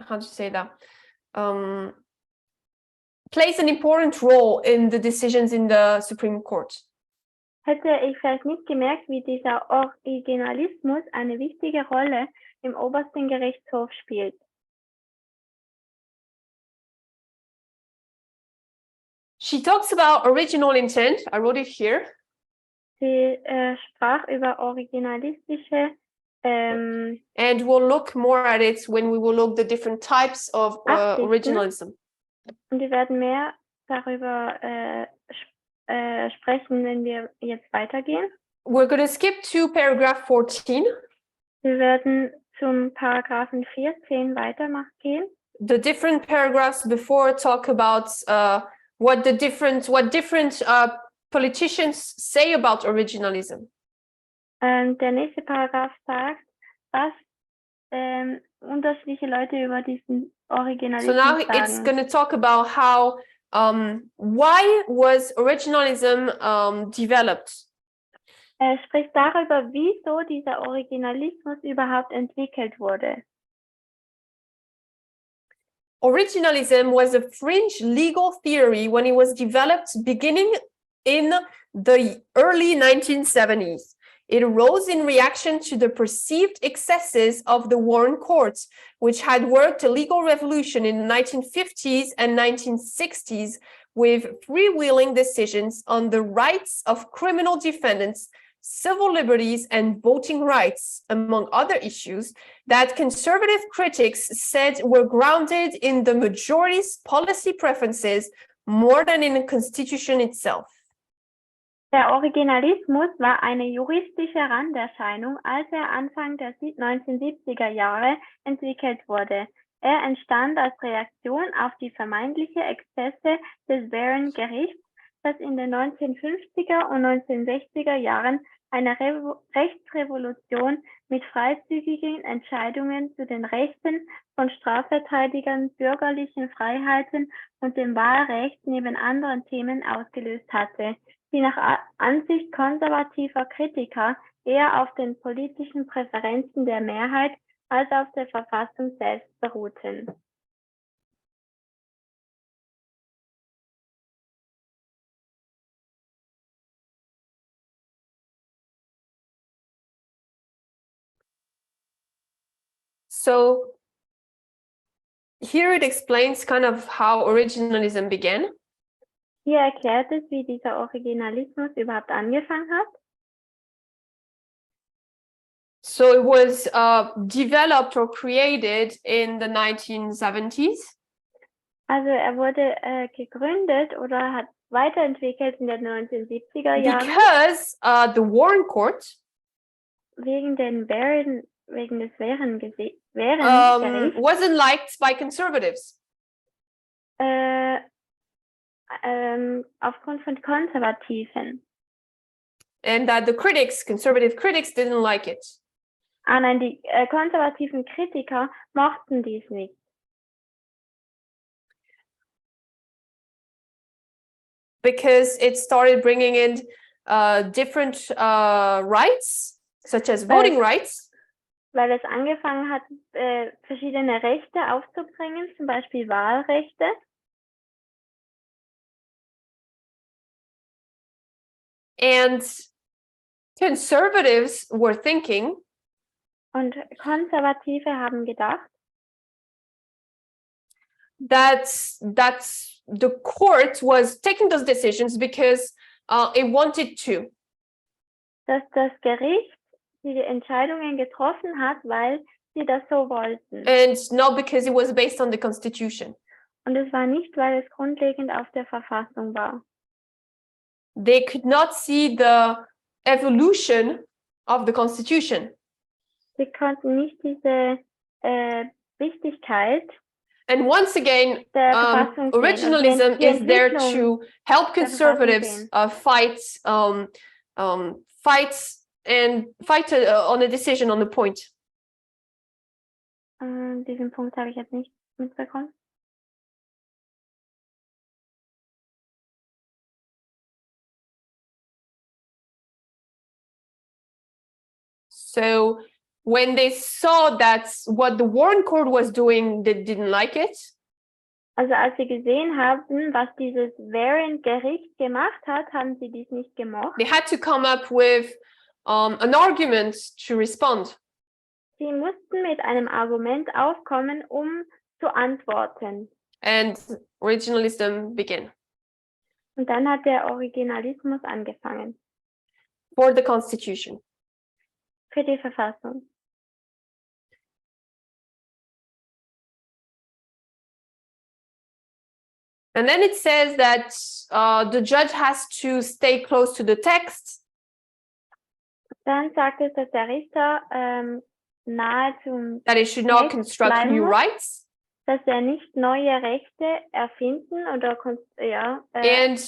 to say that, plays an important role in the decisions in the Supreme Court. Hätte ich vielleicht nicht gemerkt, wie dieser Originalismus eine wichtige Rolle im obersten Gerichtshof spielt. She talks about original intent. I wrote it here. Sie sprach über originalistische and we'll look more at it when we will look the different types of originalism. Und wir werden mehr darüber sprechen, wenn wir jetzt weitergehen. We're going to skip to paragraph 14. Wir werden zum Paragraphen 14 weitergehen. The different paragraphs before talk about what different politicians say about originalism. Der nächste Paragraph sagt, was unterschiedliche Leute über diesen Originalismus sagen. So now sagen. it's going to talk about how why was originalism developed? Er spricht darüber, wieso dieser Originalismus überhaupt entwickelt wurde. Originalism was a fringe legal theory when it was developed beginning in the early 1970s. It arose in reaction to the perceived excesses of the Warren Courts, which had worked a legal revolution in the 1950s and 1960s with freewheeling decisions on the rights of criminal defendants, civil liberties, and voting rights, among other issues that conservative critics said were grounded in the majority's policy preferences more than in the Constitution itself. Der Originalismus war eine juristische Randerscheinung, als er Anfang der 1970er Jahre entwickelt wurde. Er entstand als Reaktion auf die vermeintlichen Exzesse des wahren Gerichts, das in den 1950er und 1960er Jahren eine Rechtsrevolution mit freizügigen Entscheidungen zu den Rechten von Strafverteidigern, bürgerlichen Freiheiten und dem Wahlrecht neben anderen Themen ausgelöst hatte, die nach Ansicht konservativer Kritiker eher auf den politischen Präferenzen der Mehrheit als auf der Verfassung selbst beruhten. So here it explains kind of how originalism began. Hier erklärt es, wie dieser Originalismus überhaupt angefangen hat. So it was developed or created in the 1970s. Also er wurde gegründet oder hat weiterentwickelt in den 1970er Jahren. Because the Warren Court Wegen des Wären wasn't liked by conservatives. Aufgrund von Konservativen. And that the conservative critics didn't like it. Nein, die konservativen Kritiker mochten dies nicht. Because it started bringing in different rights, such as voting rights. Weil es angefangen hat, verschiedene Rechte aufzubringen, zum Beispiel Wahlrechte. And conservatives were thinking, und Konservative haben gedacht, that the court was taking those decisions because it wanted to. Dass das Gericht die Entscheidungen getroffen hat, weil sie das so wollten. And not because it was based on the Constitution. Und es war nicht, weil es grundlegend auf der Verfassung war. They could not see the evolution of the Constitution. Sie konnten nicht diese Wichtigkeit And once again, der Verfassung sehen. originalism Die is there Entwicklung to help conservatives fight on a decision on the point. Diesen Punkt habe ich jetzt nicht mitbekommen. So when they saw that what the Warren Court was doing, they didn't like it. Also als sie gesehen haben, was dieses Warren-Gericht gemacht hat, haben sie dies nicht gemocht. They had to come up with an argument to respond. Sie mussten mit einem Argument aufkommen, um zu antworten. And originalism began. Und dann hat der Originalismus angefangen. For the Constitution. Für die Verfassung. And then it says that the judge has to stay close to the text. Dann sagt es, dass der Richter nahe zum That it should not Text construct bleiben new muss, rights. dass er nicht neue Rechte erfinden oder And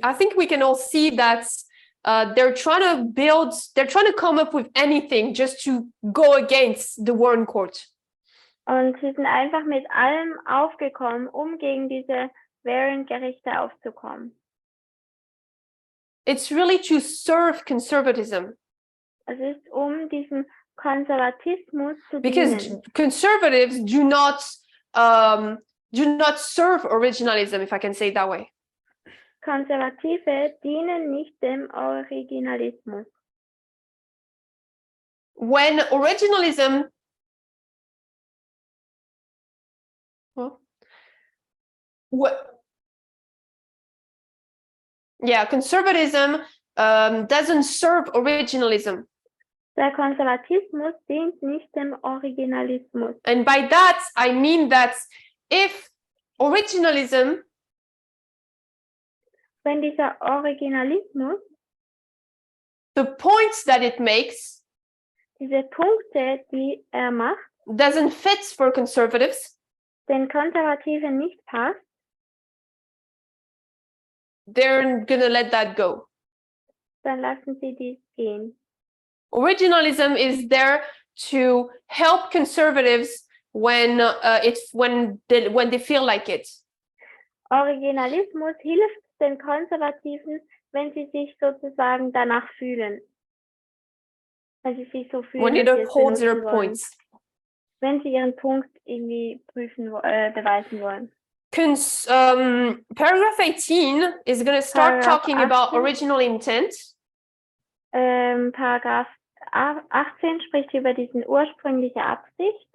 I think we can all see that they're trying to come up with anything just to go against the Warren Court. Und sie sind einfach mit allem aufgekommen, um gegen diese Warren-Gerichte aufzukommen. It's really to serve conservatism. Es ist, um diesen Konservatismus zu Because dienen. conservatives do not serve originalism, if I can say it that way. Konservative dienen nicht dem Originalismus. When originalism conservatism doesn't serve originalism. Der Konservatismus dient nicht dem Originalismus. And by that, I mean that if originalism Wenn dieser Originalismus, the points that it makes, diese Punkte, die er macht, doesn't fit for conservatives, den Konservativen nicht passt, they're gonna let that go. dann lassen sie dies gehen. Originalism is there to help conservatives when when they feel like it. Originalismus hilft den Konservativen, wenn sie sich sozusagen danach fühlen. Wenn sie sich so fühlen, When it dass sie es upholds their benutzen wollen. points. Wenn sie ihren Punkt irgendwie beweisen wollen. Paragraph 18 is going to start Paragraph talking about 18. original intent. Paragraph 18 spricht über diese ursprüngliche Absicht.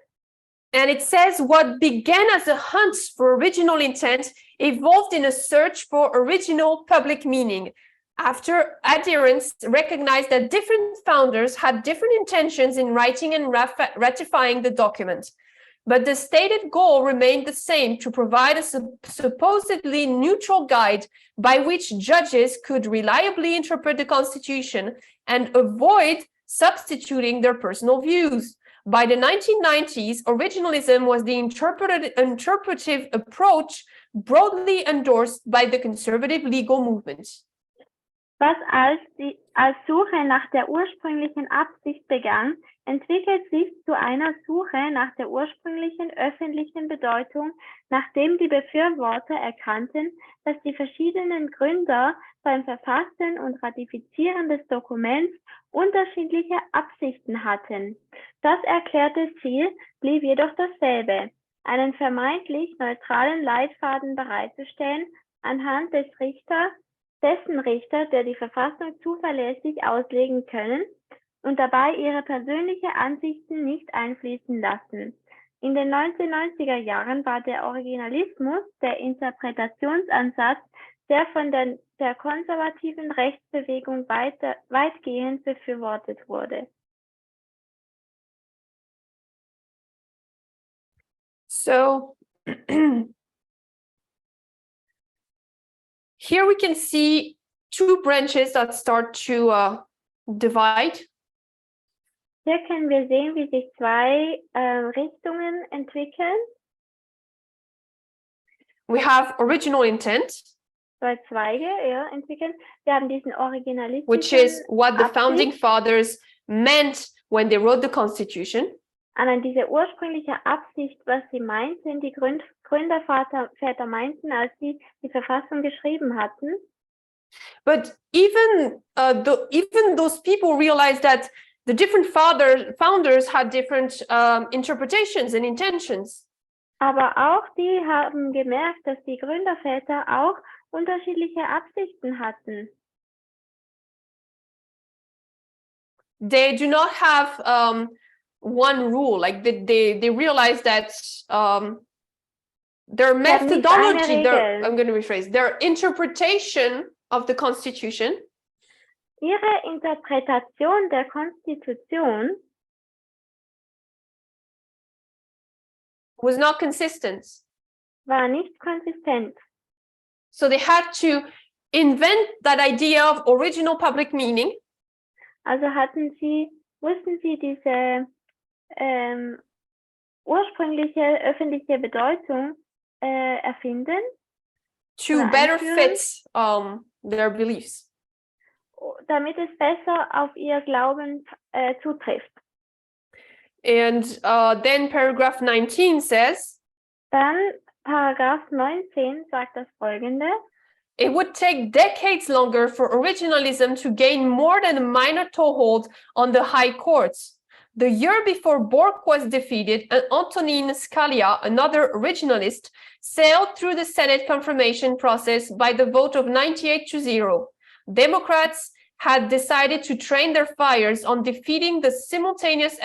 And it says what began as a hunt for original intent evolved in a search for original public meaning. After adherents recognized that different founders had different intentions in writing and ratifying the document. But the stated goal remained the same, to provide a supposedly neutral guide by which judges could reliably interpret the Constitution and avoid substituting their personal views. By the 1990s, originalism was the interpretive approach broadly endorsed by the conservative legal movement. Was als Suche nach der ursprünglichen Absicht begann, entwickelt sich zu einer Suche nach der ursprünglichen öffentlichen Bedeutung, nachdem die Befürworter erkannten, dass die verschiedenen Gründer beim Verfassen und Ratifizieren des Dokuments unterschiedliche Absichten hatten. Das erklärte Ziel blieb jedoch dasselbe, einen vermeintlich neutralen Leitfaden bereitzustellen, anhand dessen Richter, der die Verfassung zuverlässig auslegen können und dabei ihre persönlichen Ansichten nicht einfließen lassen. In den 1990er Jahren war der Originalismus der Interpretationsansatz, der von der konservativen Rechtsbewegung weitgehend befürwortet wurde. So here we can see two branches that start to divide. Hier können wir sehen, wie sich zwei Richtungen entwickeln. We have original intent, Zwei Zweige entwickeln. Wir haben diesen Originalismus, which is what the founding fathers meant when they wrote the Constitution. An diese ursprüngliche Absicht, was sie meinten, die Gründerväter meinten, als sie die Verfassung geschrieben hatten. But even those people realized that the different founders had different interpretations and intentions. Aber auch die haben gemerkt, dass die Gründerväter auch unterschiedliche Absichten hatten. They do not have one rule. Like they realize that their methodology, their interpretation of the Constitution, ihre Interpretation der Konstitution was not consistent. War nicht konsistent. So they had to invent that idea of original public meaning. Also mussten sie diese ursprüngliche öffentliche Bedeutung erfinden. To better fit their beliefs. Damit es besser auf ihr Glauben zutrifft. And then paragraph 19 says, dann Paragraph 19 sagt das Folgende. It would take decades longer for originalism to gain more than a minor toehold on the high courts. The year before Bork was defeated, Antonin Scalia, another originalist, sailed through the Senate confirmation process by the vote of 98-0. Democrats had decided to train their fires on defeating the simultaneous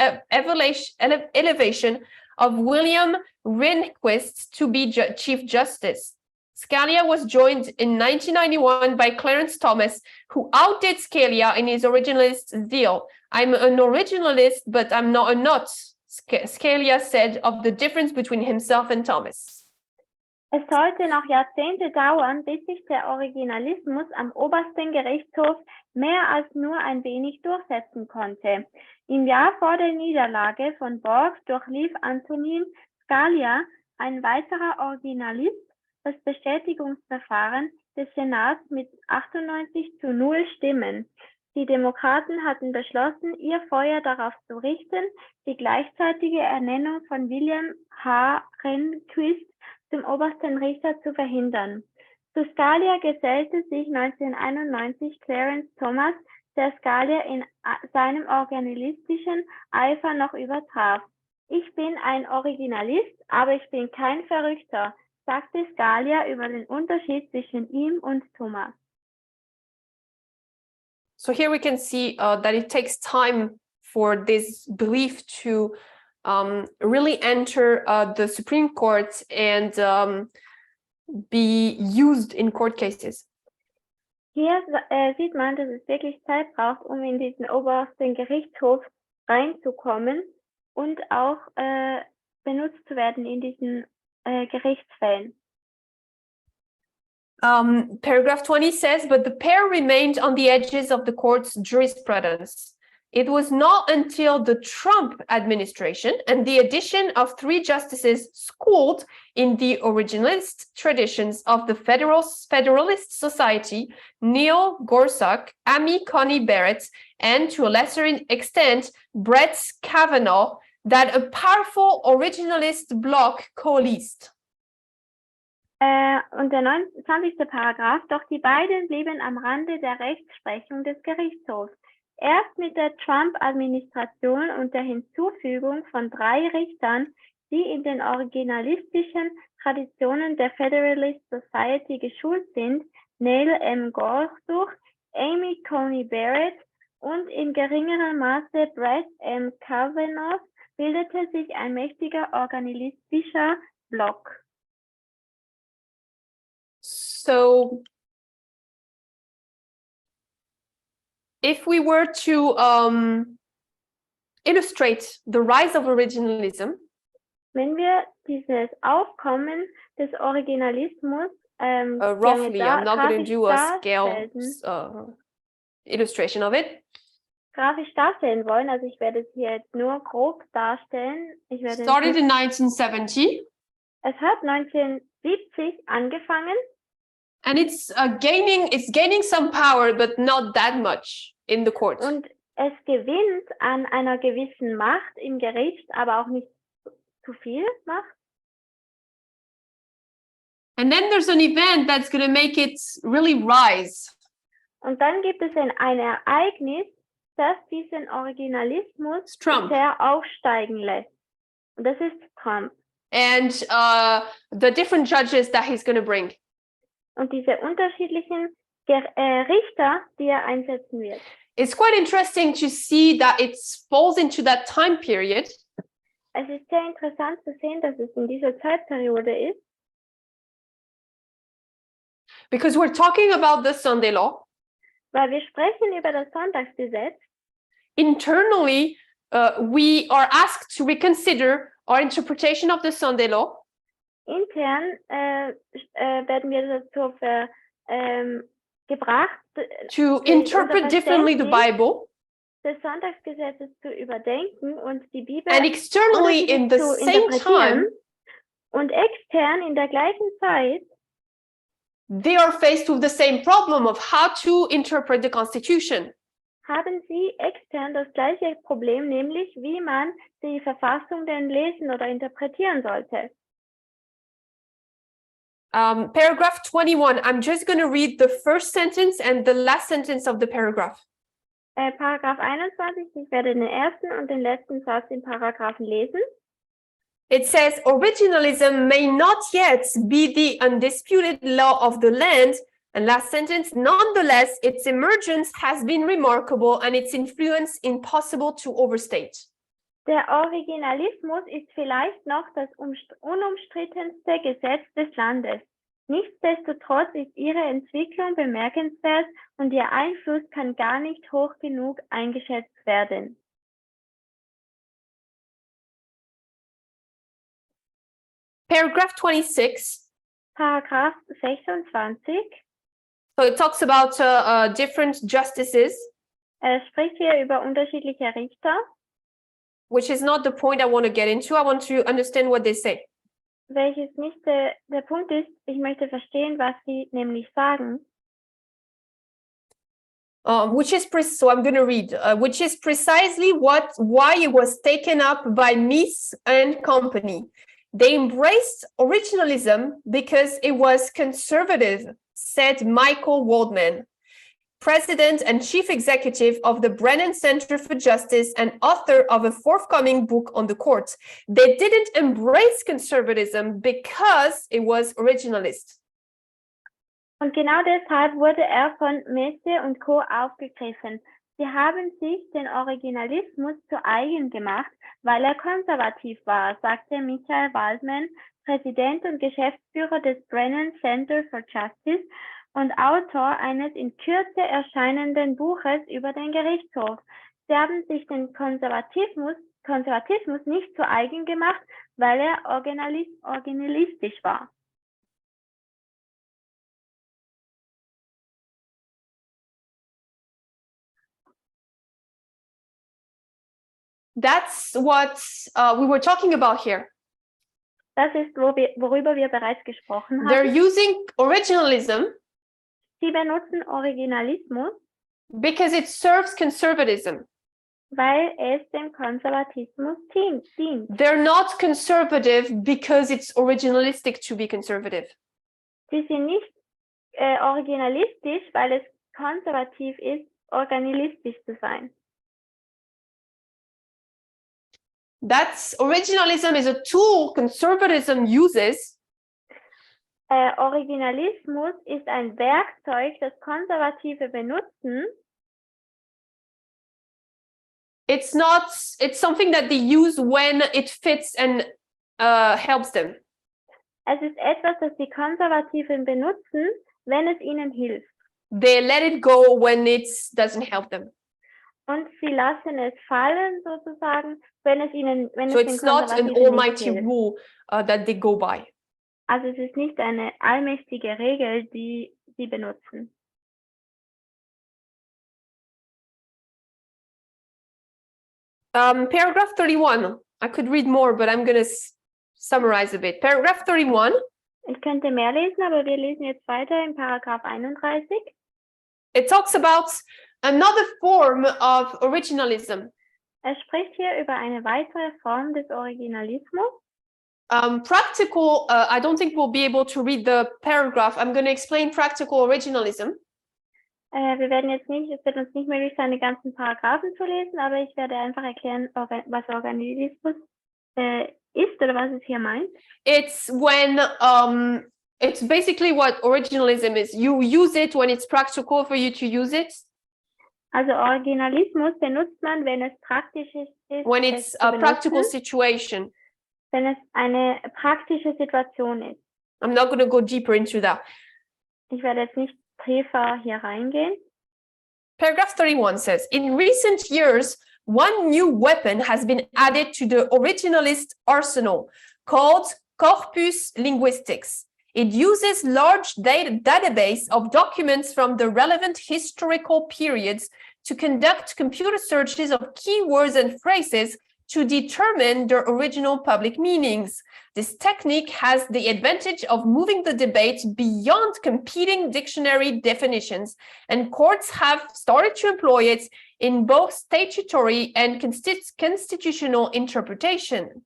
elevation of William Rehnquist to be Chief Justice. Scalia was joined in 1991 by Clarence Thomas, who outdid Scalia in his originalist zeal. I'm an originalist, but I'm not a nut, Scalia said of the difference between himself and Thomas. Es sollte noch Jahrzehnte dauern, bis sich der Originalismus am obersten Gerichtshof mehr als nur ein wenig durchsetzen konnte. Im Jahr vor der Niederlage von Borg durchlief Antonin Scalia, ein weiterer Originalist, das Bestätigungsverfahren des Senats mit 98:0 Stimmen. Die Demokraten hatten beschlossen, ihr Feuer darauf zu richten, die gleichzeitige Ernennung von William H. Rehnquist zum obersten Richter zu verhindern. Zu Scalia gesellte sich 1991 Clarence Thomas, der Scalia in seinem originalistischen Eifer noch übertraf. Ich bin ein Originalist, aber ich bin kein Verrückter, sagte Scalia über den Unterschied zwischen ihm und Thomas. So here we can see that it takes time for this belief to really enter the Supreme Court and be used in court cases. Hier sieht man, dass es wirklich Zeit braucht, um in diesen obersten Gerichtshof reinzukommen und auch benutzt zu werden in diesen Gerichtsfällen. Paragraph 20 says, but the pair remained on the edges of the court's jurisprudence. It was not until the Trump administration and the addition of 3 justices schooled in the originalist traditions of the Federalist Society, Neil Gorsuch, Amy Coney Barrett, and to a lesser extent, Brett Kavanaugh, that a powerful originalist bloc coalesced. Und der 29. Paragraph, doch die beiden blieben am Rande der Rechtsprechung des Gerichtshofs. Erst mit der Trump-Administration und der Hinzufügung von 3 Richtern, die in den originalistischen Traditionen der Federalist Society geschult sind, Neil M. Gorsuch, Amy Coney Barrett und in geringerem Maße Brett M. Kavanaugh, bildete sich ein mächtiger originalistischer Block. So, if we were to illustrate the rise of originalism, wenn wir dieses Aufkommen des Originalismus roughly, I'm not going to do a scale illustration of it. Grafisch darstellen wollen, also ich werde es hier jetzt nur grob darstellen. Started in 1970. Es hat 1970 angefangen. And it's gaining some power, but not that much in the court. Und es gewinnt an einer gewissen Macht im Gericht, aber auch nicht zu viel Macht. And then there's an event that's going to make it really rise. Und dann gibt es ein Ereignis, das diesen Originalismus sehr aufsteigen lässt. Und das ist Trump. And the different judges that he's going to bring. Und diese unterschiedlichen Richter, die einsetzen wird. It's quite interesting to see that it falls into that time period. Es ist sehr interessant zu sehen, dass es in dieser Zeitperiode ist. Because we're talking about the Sunday law. Weil wir sprechen über das Sonntagsgesetz. Internally, we are asked to reconsider our interpretation of the Sunday law. Intern werden wir dazu gebracht, to interpret differently the Bible. Des Sonntagsgesetzes zu überdenken und die Bibel and externally in the same time. Und extern in der gleichen Zeit. They are faced with the same problem of how to interpret the Constitution. Haben sie extern das gleiche Problem, nämlich wie man die Verfassung denn lesen oder interpretieren sollte. Paragraph 21. I'm just going to read the first sentence and the last sentence of the paragraph. Paragraph 21. Ich werde den ersten und den letzten Satz im Paragraphen lesen. It says, originalism may not yet be the undisputed law of the land. And last sentence, nonetheless, its emergence has been remarkable and its influence impossible to overstate. Der Originalismus ist vielleicht noch das unumstrittenste Gesetz des Landes. Nichtsdestotrotz ist ihre Entwicklung bemerkenswert und ihr Einfluss kann gar nicht hoch genug eingeschätzt werden. Paragraph 26 Paragraph 26. So it talks about different justices, Er spricht hier über unterschiedliche Richter, which is not the point I want to get into. I want to understand what they say. welches nicht der Punkt ist. Ich möchte verstehen, was sie nämlich sagen. So I'm going to read, which is precisely why it was taken up by Mies and company. They embraced originalism because it was conservative, said Michael Waldman, president and chief executive of the Brennan Center for Justice and author of a forthcoming book on the court. They didn't embrace conservatism because it was originalist. Und genau deshalb wurde er von Messe und Co. aufgegriffen. Sie haben sich den Originalismus zu eigen gemacht, weil er konservativ war, sagte Michael Waldman, Präsident und Geschäftsführer des Brennan Center for Justice und Autor eines in Kürze erscheinenden Buches über den Gerichtshof. Sie haben sich den Konservatismus nicht zu eigen gemacht, weil er originalistisch war. That's what we were talking about here. Das ist, worüber wir bereits gesprochen haben. They're using originalism Sie benutzen Originalismus, because it serves conservatism. weil es dem Konservatismus dient. They're not conservative because it's originalistic to be conservative. Sie sind nicht originalistisch, weil es konservativ ist, originalistisch zu sein. Originalism is a tool conservatism uses Originalismus ist ein Werkzeug, das Konservative benutzen. It's something that they use when it fits and helps them. Es ist etwas, das die Konservativen benutzen, wenn es ihnen hilft. They let it go when it doesn't help them. Und sie lassen es fallen, sozusagen, wenn es So it's not an almighty rule that they go by. Also es ist nicht eine allmächtige Regel, die sie benutzen. Paragraph 31. I could read more, but I'm going to summarize a bit. Paragraph 31. Ich könnte mehr lesen, aber wir lesen jetzt weiter in Paragraph 31. It talks about another form of originalism. Er spricht hier über eine weitere Form des Originalismus. Practical, I don't think we'll be able to read the paragraph. I'm going to explain practical originalism. Wir werden jetzt nicht, es wird uns nicht möglich sein, die ganzen Paragraphen zu lesen, aber ich werde einfach erklären, was Originalismus ist oder was es hier meint. It's when, it's basically what originalism is. You use it when it's practical for you to use it. Also Originalismus benutzt man, wenn es praktisch ist. When it's a practical situation. Wenn es eine praktische Situation ist. I'm not going to go deeper into that. Ich werde jetzt nicht tiefer hier reingehen. Paragraph 31 says, in recent years, one new weapon has been added to the originalist arsenal called corpus linguistics. It uses large database of documents from the relevant historical periods to conduct computer searches of keywords and phrases to determine their original public meanings. This technique has the advantage of moving the debate beyond competing dictionary definitions, and courts have started to employ it in both statutory and constitutional interpretation.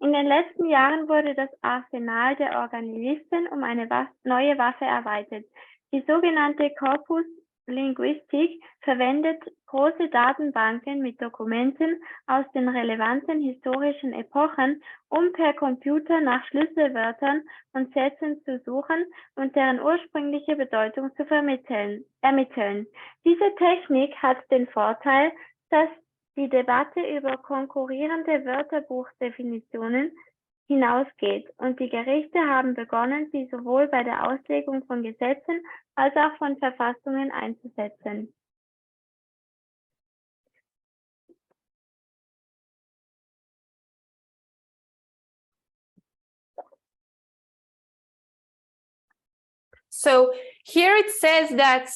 In den letzten Jahren wurde das Arsenal der Originalisten um eine neue Waffe erweitert. Die sogenannte Corpus Linguistik verwendet große Datenbanken mit Dokumenten aus den relevanten historischen Epochen, um per Computer nach Schlüsselwörtern und Sätzen zu suchen und deren ursprüngliche Bedeutung zu ermitteln. Diese Technik hat den Vorteil, dass die Debatte über konkurrierende Wörterbuchdefinitionen hinausgeht und die Gerichte haben begonnen, sie sowohl bei der Auslegung von Gesetzen als auch von Verfassungen einzusetzen. So here it says that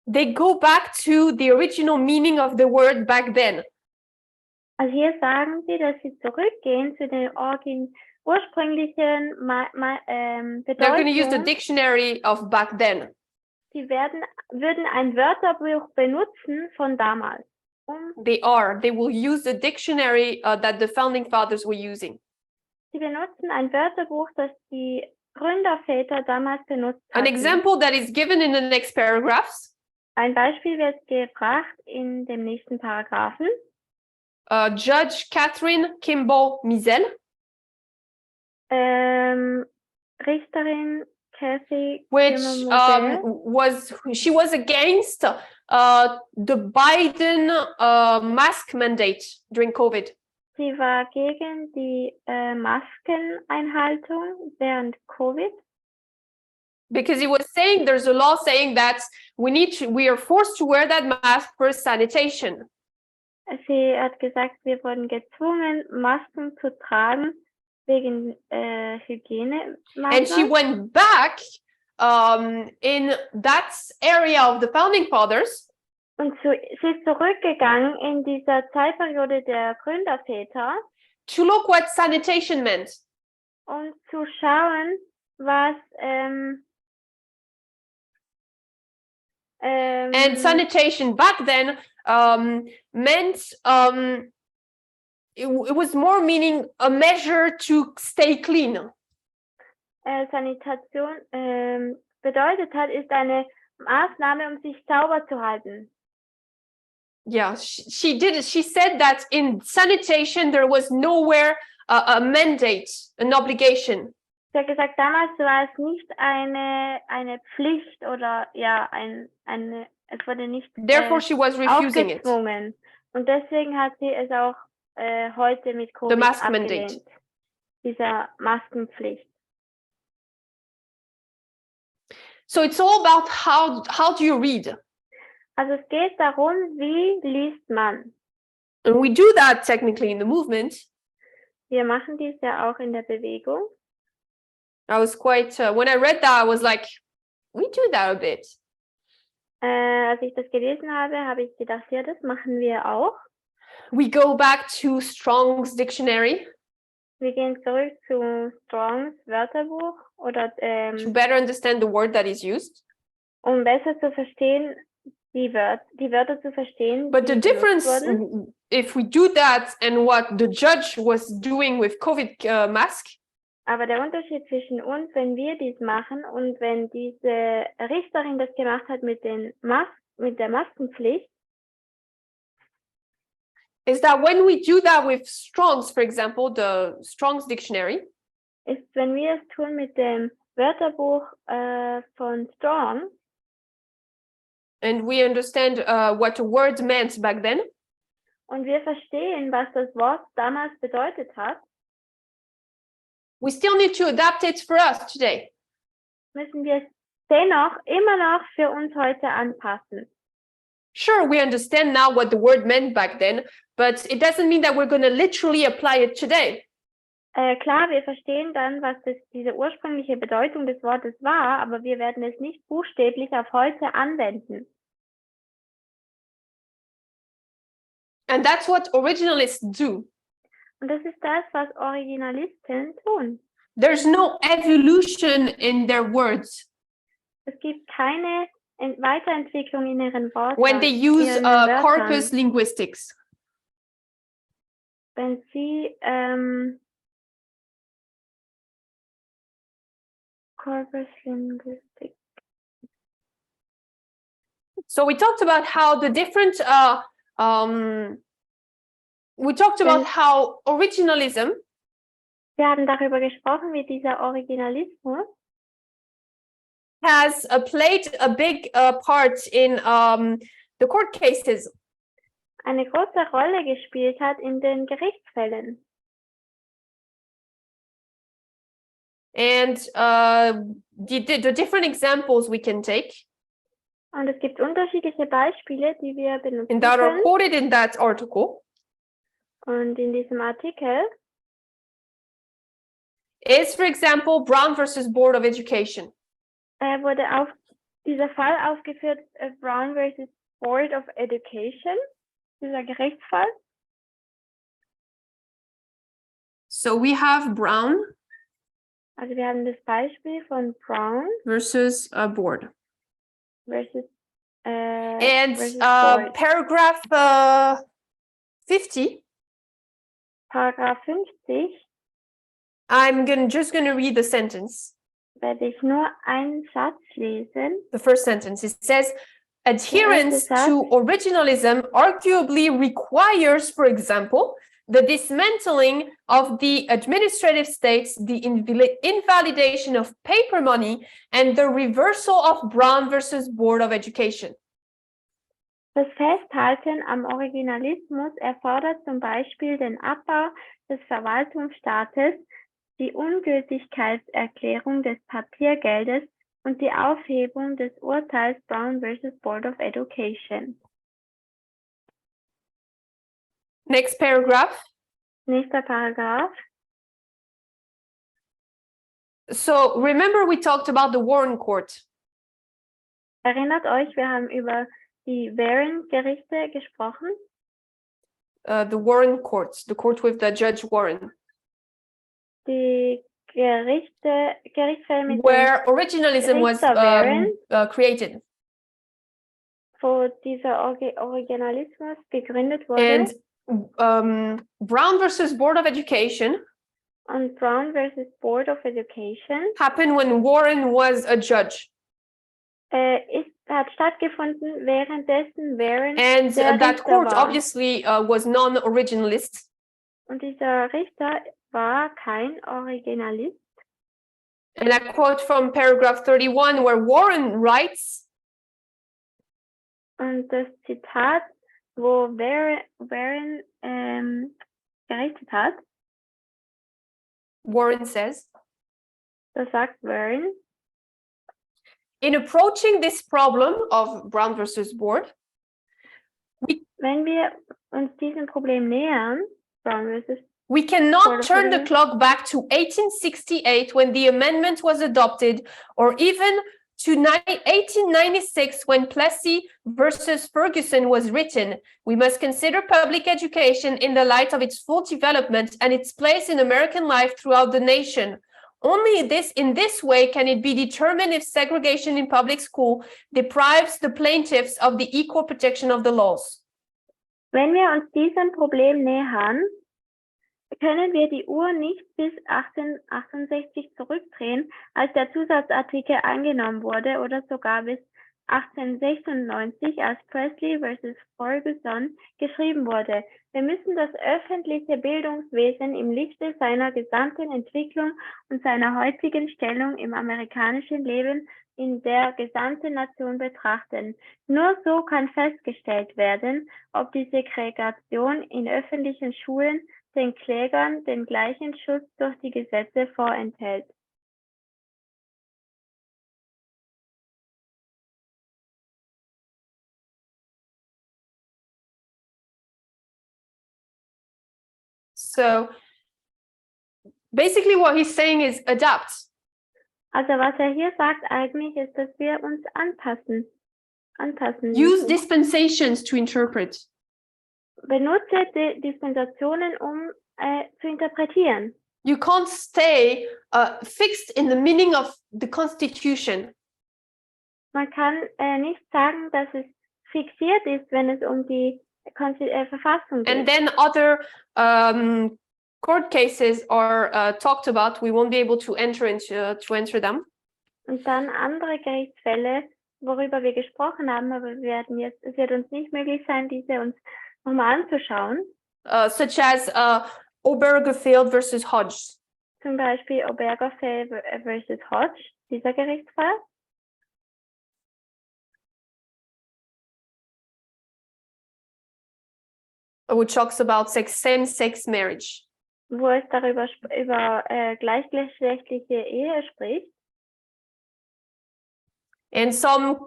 they go back to the original meaning of the word back then. Also hier sagen sie, dass sie zurückgehen zu den ursprünglichen They're going to use the Bedeutungen. dictionary of back then. Sie würden ein Wörterbuch benutzen von damals. They will use the dictionary that the founding fathers were using. Sie benutzen ein Wörterbuch, das die Gründerväter damals benutzt An hatten. example that is given in the next paragraphs. Ein Beispiel wird gebracht in dem nächsten Paragraphen. Judge Catherine Kimball Mizell. Richterin Kathy Which Kimmel-Modell. she was against the Biden mask mandate during COVID. Sie war gegen die Maskeneinhaltung während Covid. Because he was saying there's a law saying that we are forced to wear that mask for sanitation. Sie hat gesagt, wir wurden gezwungen, Masken zu tragen wegen Hygiene. And she went back in that area of the founding fathers. Und sie ist zurückgegangen in dieser Zeitperiode der Gründerväter, to look what sanitation meant. um zu schauen, was And sanitation back then meant it was more meaning a measure to stay clean. Sanitation bedeutet hat, ist eine Maßnahme, um sich sauber zu halten. Yeah, she did. She said that in sanitation there was nowhere a mandate, an obligation. Sie hat gesagt, damals war es nicht eine Pflicht oder ja es wurde nicht Therefore, she was refusing it. aufgezwungen. Und deswegen hat sie es auch heute mit Covid The mask abgelehnt. mandate. Dieser Maskenpflicht. So it's all about how do you read? Also es geht darum, wie liest man. And we do that technically in the movement. Wir machen dies ja auch in der Bewegung. I was quite, when I read that, I was like, we do that a bit. Als ich das gelesen habe, habe ich gedacht, ja, das machen wir auch. We go back to Strong's dictionary. Wir gehen zurück zu Strongs Wörterbuch oder To better understand the word that is used. um besser zu verstehen, die Wörter zu verstehen. But the die difference, benutzt wurden. if we do that and what the judge was doing with COVID mask, Aber der Unterschied zwischen uns, wenn wir dies machen und wenn diese Richterin das gemacht hat mit der Maskenpflicht, is that when we do that with Strong's, for example, the Strong's dictionary, ist, wenn wir es tun mit dem Wörterbuch von Strong, and we understand what a word meant back then, und wir verstehen, was das Wort damals bedeutet hat, we still need to adapt it for us today. müssen wir es dennoch immer noch für uns heute anpassen. Sure, we understand now what the word meant back then, but it doesn't mean that we're going to literally apply it today. Klar, wir verstehen dann, was diese ursprüngliche Bedeutung des Wortes war, aber wir werden es nicht buchstäblich auf heute anwenden. And that's what originalists do. Und das ist das, was Originalisten tun. There's no evolution in their words. Es gibt keine Weiterentwicklung in ihren Worten. When they use corpus linguistics. Wenn sie corpus linguistics. So we talked about how the different we talked about how originalism Wir haben darüber gesprochen, wie dieser Originalismus has played a big part in the court cases. Eine große Rolle gespielt hat in den Gerichtsfällen. And the different examples we can take. Und es gibt unterschiedliche Beispiele, die wir benutzen And that are können. quoted in that article. Und in diesem Artikel is, for example, Brown versus Board of Education. Wurde auch dieser Fall aufgeführt, Brown versus Board of Education, dieser Gerichtsfall. So we have Brown Also wir haben das Beispiel von Brown versus Board. versus And versus Board. paragraph 50. Paragraph 50 I'm just gonna read the sentence. werde ich nur einen Satz lesen. The first sentence, it says, adherence Satz. to originalism arguably requires, for example, the dismantling of the administrative states, the invalidation of paper money, and the reversal of Brown versus Board of Education. Das Festhalten am Originalismus erfordert zum Beispiel den Abbau des Verwaltungsstaates, die Ungültigkeitserklärung des Papiergeldes und die Aufhebung des Urteils Brown versus Board of Education. Next paragraph. Nächster Paragraph. So remember we talked about the Warren Court. Erinnert euch, wir haben über die Warren-Gerichte gesprochen. The Warren Court, the court with the Judge Warren. Die Gerichtsfälle mit where originalism was created. wo dieser Originalismus gegründet wurde. And Brown versus Board of Education Und Brown versus Board of Education happened when Warren was a judge. Hat stattgefunden, währenddessen Warren And der that Richter court war. obviously was non-originalist. Und dieser Richter war kein Originalist. And I quote from paragraph 31 where Warren writes, Und das Zitat, wo Warren gerichtet hat, Warren says, da sagt Warren, in approaching this problem of Brown versus Board, wenn wir uns diesem Problem nähern, Brown versus we cannot turn the clock back to 1868 when the amendment was adopted, or even to 1896 when Plessy versus Ferguson was written. We must consider public education in the light of its full development and its place in American life throughout the nation. Only in this way can it be determined if segregation in public school deprives the plaintiffs of the equal protection of the laws. Wenn wir uns diesem Problem nähern, können wir die Uhr nicht bis 1868 zurückdrehen, als der Zusatzartikel angenommen wurde, oder sogar bis 1896, als Presley versus Ferguson geschrieben wurde. Wir müssen das öffentliche Bildungswesen im Lichte seiner gesamten Entwicklung und seiner heutigen Stellung im amerikanischen Leben in der gesamten Nation betrachten. Nur so kann festgestellt werden, ob die Segregation in öffentlichen Schulen den Klägern den gleichen Schutz durch die Gesetze vorenthält. So basically what he's saying is adapt. Also was hier sagt eigentlich ist, dass wir uns anpassen Use müssen. dispensations to interpret. Benutze die Dispensationen, zu interpretieren. You can't stay fixed in the meaning of the Constitution. Man kann nicht sagen, dass es fixiert ist, wenn es um die Verfassung geht. And then other court cases are talked about. We won't be able to enter them. Und dann andere Gerichtsfälle, worüber wir gesprochen haben, aber es wird uns nicht möglich sein, diese uns nochmal anzuschauen. Such as Obergefell versus Hodge. Zum Beispiel Obergefell versus Hodge, dieser Gerichtsfall. Which talks about same-sex marriage. Wo es darüber über gleichgeschlechtliche Ehe spricht. And some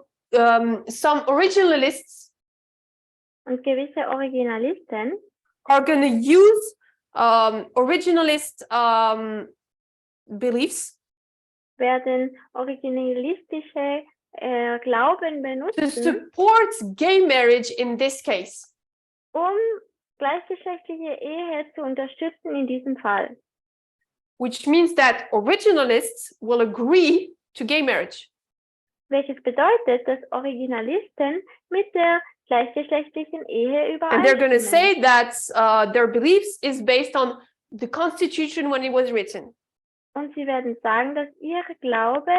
originalists Und gewisse Originalisten are going to use originalist beliefs werden originalistische Glauben to benutzen, support gay marriage in this case. gleichgeschlechtliche Ehe zu unterstützen in diesem Fall. Which means that originalists will agree to gay marriage. Welches bedeutet, dass Originalisten mit der gleichgeschlechtlichen Ehe And they're going to say übereinstimmen. that their beliefs is based on the Constitution when it was written. Und sie werden sagen, dass ihr Glaube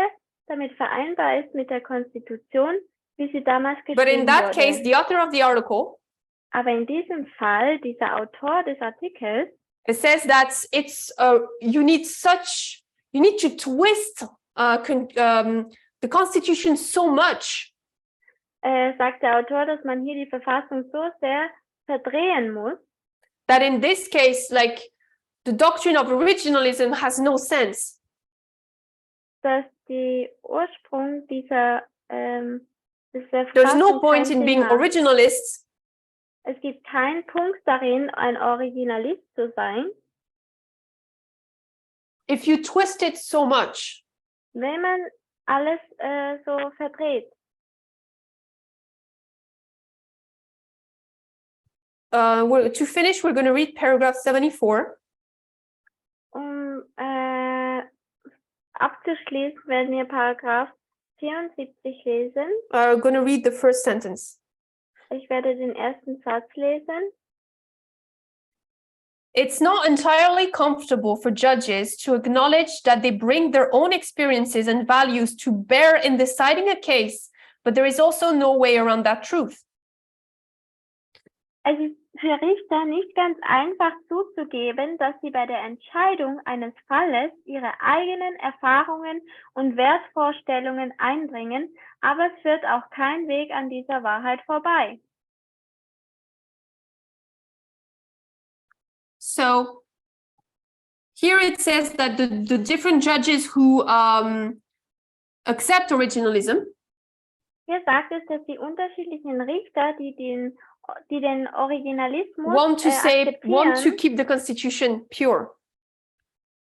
damit vereinbar ist mit der Konstitution, wie sie damals But in geschrieben that case, wurde. the author of the article, Aber in diesem Fall, dieser Autor des Artikels, it says that it's you need to twist the Constitution so much sagt der Autor, dass man hier die Verfassung so sehr verdrehen muss, that in this case, like the doctrine of originalism has no sense. dass die Ursprung dieser There's Verfassung no point keinen in Sinn being hat. originalists Es gibt keinen Punkt darin, ein Originalist zu sein, if you twist it so much. wenn man alles so verdreht. To finish, we're going to read paragraph 74. Abzuschließen werden wir Paragraph 74 lesen. We're going to read the first sentence. Ich werde den ersten Satz lesen. It's not entirely comfortable for judges to acknowledge that they bring their own experiences and values to bear in deciding a case, but there is also no way around that truth. Es ist für Richter nicht ganz einfach zuzugeben, dass sie bei der Entscheidung eines Falles ihre eigenen Erfahrungen und Wertvorstellungen einbringen, aber es führt auch kein Weg an dieser Wahrheit vorbei. So here it says that the different judges who accept originalism Hier sagt es, dass die unterschiedlichen Richter, die den Originalismus want to akzeptieren, keep the Constitution pure,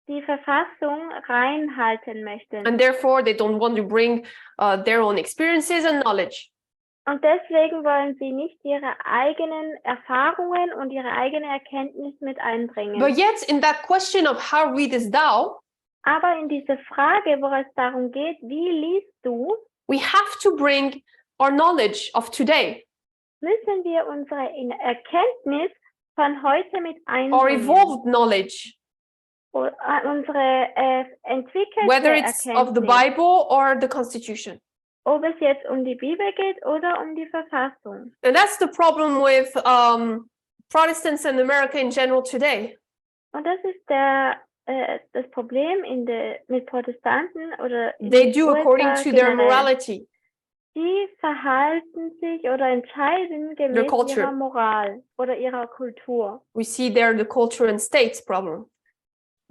die Verfassung reinhalten möchten. and therefore they don't want to bring their own experiences and knowledge. Und deswegen wollen sie nicht ihre eigenen Erfahrungen und ihre eigene Erkenntnis mit einbringen. But yet in that question of how readest thou, Aber in diese Frage, wo es darum geht, wie liest du, we have to bring our knowledge of today, müssen wir unsere Erkenntnis von heute mit our einbringen. evolved knowledge, Unsere entwickelte whether it's of the Erkenntnis, Bible or the Constitution. ob es jetzt um die Bibel geht oder um die Verfassung. And that's the problem with Protestants and America in general today. Und das ist das Problem mit Protestanten oder in They den do USA according to their generell. morality. Die verhalten sich oder entscheiden gemäß culture. ihrer Moral oder ihrer Kultur. We see there the culture and states problem.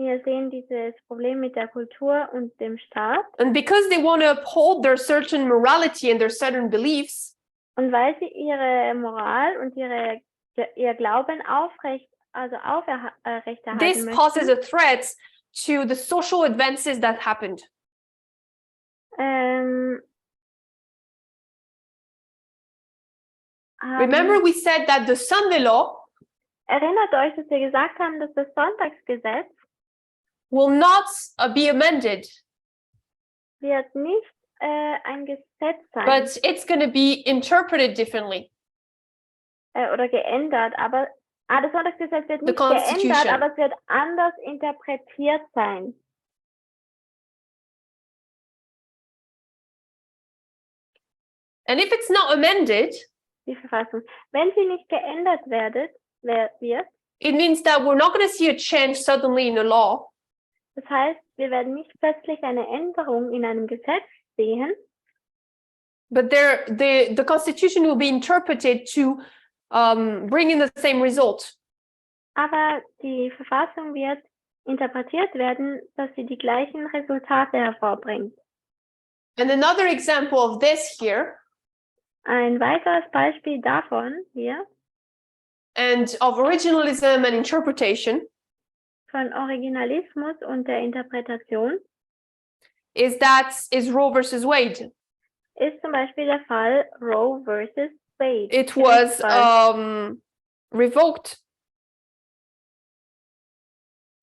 Wir sehen dieses Problem mit der Kultur und dem Staat. And because they want to uphold their certain morality and their certain beliefs, Und weil sie ihre Moral und ihr Glauben aufrechterhalten this möchten, poses a threat to the social advances that happened. Remember we said that the Sunday law erinnert euch, dass wir gesagt haben, dass das Sonntagsgesetz will not be amended, wird nicht ein Gesetz sein but it's going to be interpreted differently. Oder geändert, aber das Sonntagsgesetz wird The nicht Constitution. geändert, aber es wird anders interpretiert sein. And if it's not amended, Die Verfassung. Wenn sie nicht geändert wird, it means that we're not going to see a change suddenly in the law, das heißt, wir werden nicht plötzlich eine Änderung in einem Gesetz sehen, but the Constitution will be interpreted to bring in the same result. aber die Verfassung wird interpretiert werden, dass sie die gleichen Resultate hervorbringt. And another example of this here, Ein weiteres Beispiel davon hier and of originalism and interpretation, von Originalismus und der Interpretation is Roe versus Wade. ist zum Beispiel der Fall Roe versus Wade. It was revoked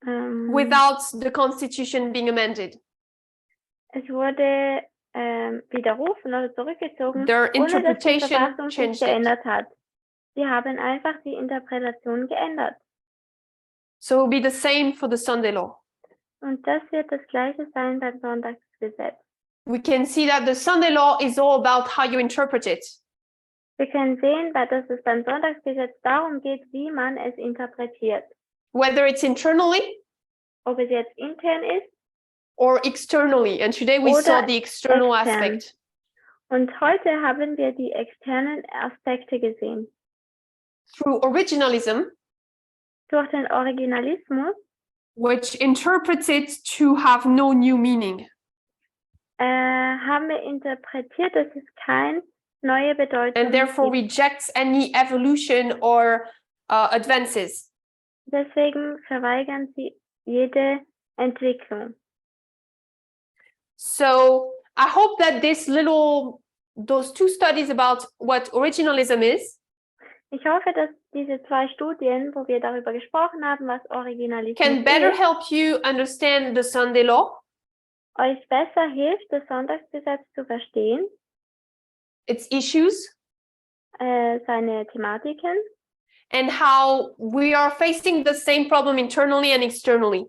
without the Constitution being amended. Es wurde widerrufen oder zurückgezogen, Their ohne dass die interpretation Verfassung sich changed it. geändert hat. Sie haben einfach die Interpretation geändert. So it will be the same for the Sunday law. Und das wird das Gleiche sein beim Sonntagsgesetz. We can see that the Sunday law is all about how you interpret it. Wir können sehen, dass es beim Sonntagsgesetz darum geht, wie man es interpretiert. Whether it's internally Ob es jetzt intern ist or externally. And today we oder saw the external extern. aspect. Und heute haben wir die externen Aspekte gesehen. Through originalism, Durch den Originalismus which interprets it to have no new meaning. Haben wir interpretiert, dass es keine neue Bedeutung And therefore gibt. rejects any evolution or advances. Deswegen verweigern sie jede Entwicklung. So I hope that those two studies about what originalism is Ich hoffe, dass diese 2 Studien, wo wir darüber gesprochen haben, was Originalismus can better ist, help you understand the Sunday law, euch besser hilft, das Sonntagsgesetz zu verstehen, its issues, seine Thematiken and how we are facing the same problem internally and externally.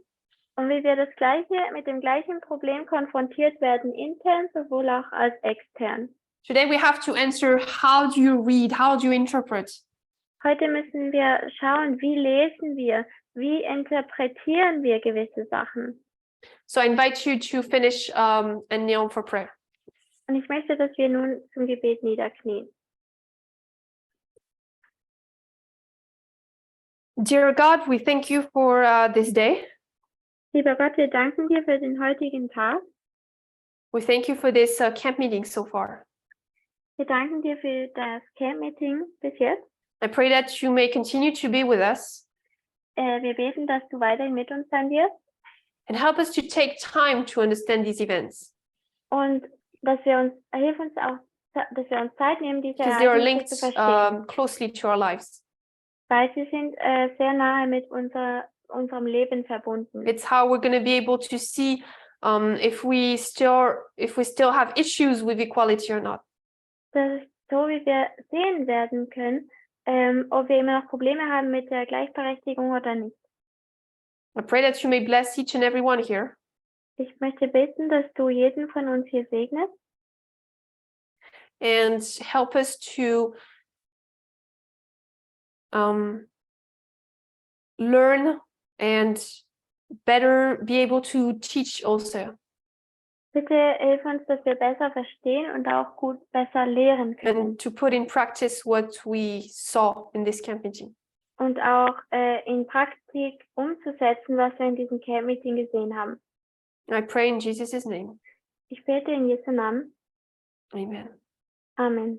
und wie wir mit dem gleichen Problem konfrontiert werden, intern sowohl auch als extern. Today we have to answer, how do you read, how do you interpret? Heute müssen wir schauen, wie lesen wir, wie interpretieren wir gewisse Sachen. So I invite you to finish and kneel for prayer. Und ich möchte, dass wir nun zum Gebet niederknien. Dear God, we thank you for this day. Lieber Gott, wir danken dir für den heutigen Tag. We thank you for this camp meeting so far. Wir danken dir für das Camp-Meeting bis jetzt. I pray that you may continue to be with us Wir beten, dass du weiterhin mit uns sein wirst and help us to take time to understand these events, und dass wir uns Zeit nehmen, diese because they are Ereignisse linked zu verstehen, closely to our lives. weil sie sind sehr nahe mit unserem Leben verbunden. It's how we're going to be able to see if we still have issues with equality or not. Das ist so, wie wir sehen werden können, ob wir immer noch Probleme haben mit der Gleichberechtigung oder nicht. I pray that you may bless each and every one here, Ich möchte bitten, dass du jeden von uns hier segnest and help us to learn and better be able to teach also, Bitte hilf uns, dass wir besser verstehen und auch gut besser lehren können. and to put in practice what we saw in this camp meeting. Und auch in Praktik umzusetzen, was wir in diesem Camp-Meeting gesehen haben. I pray in Jesus' name. Ich bete in Jesu Namen. Amen. Amen.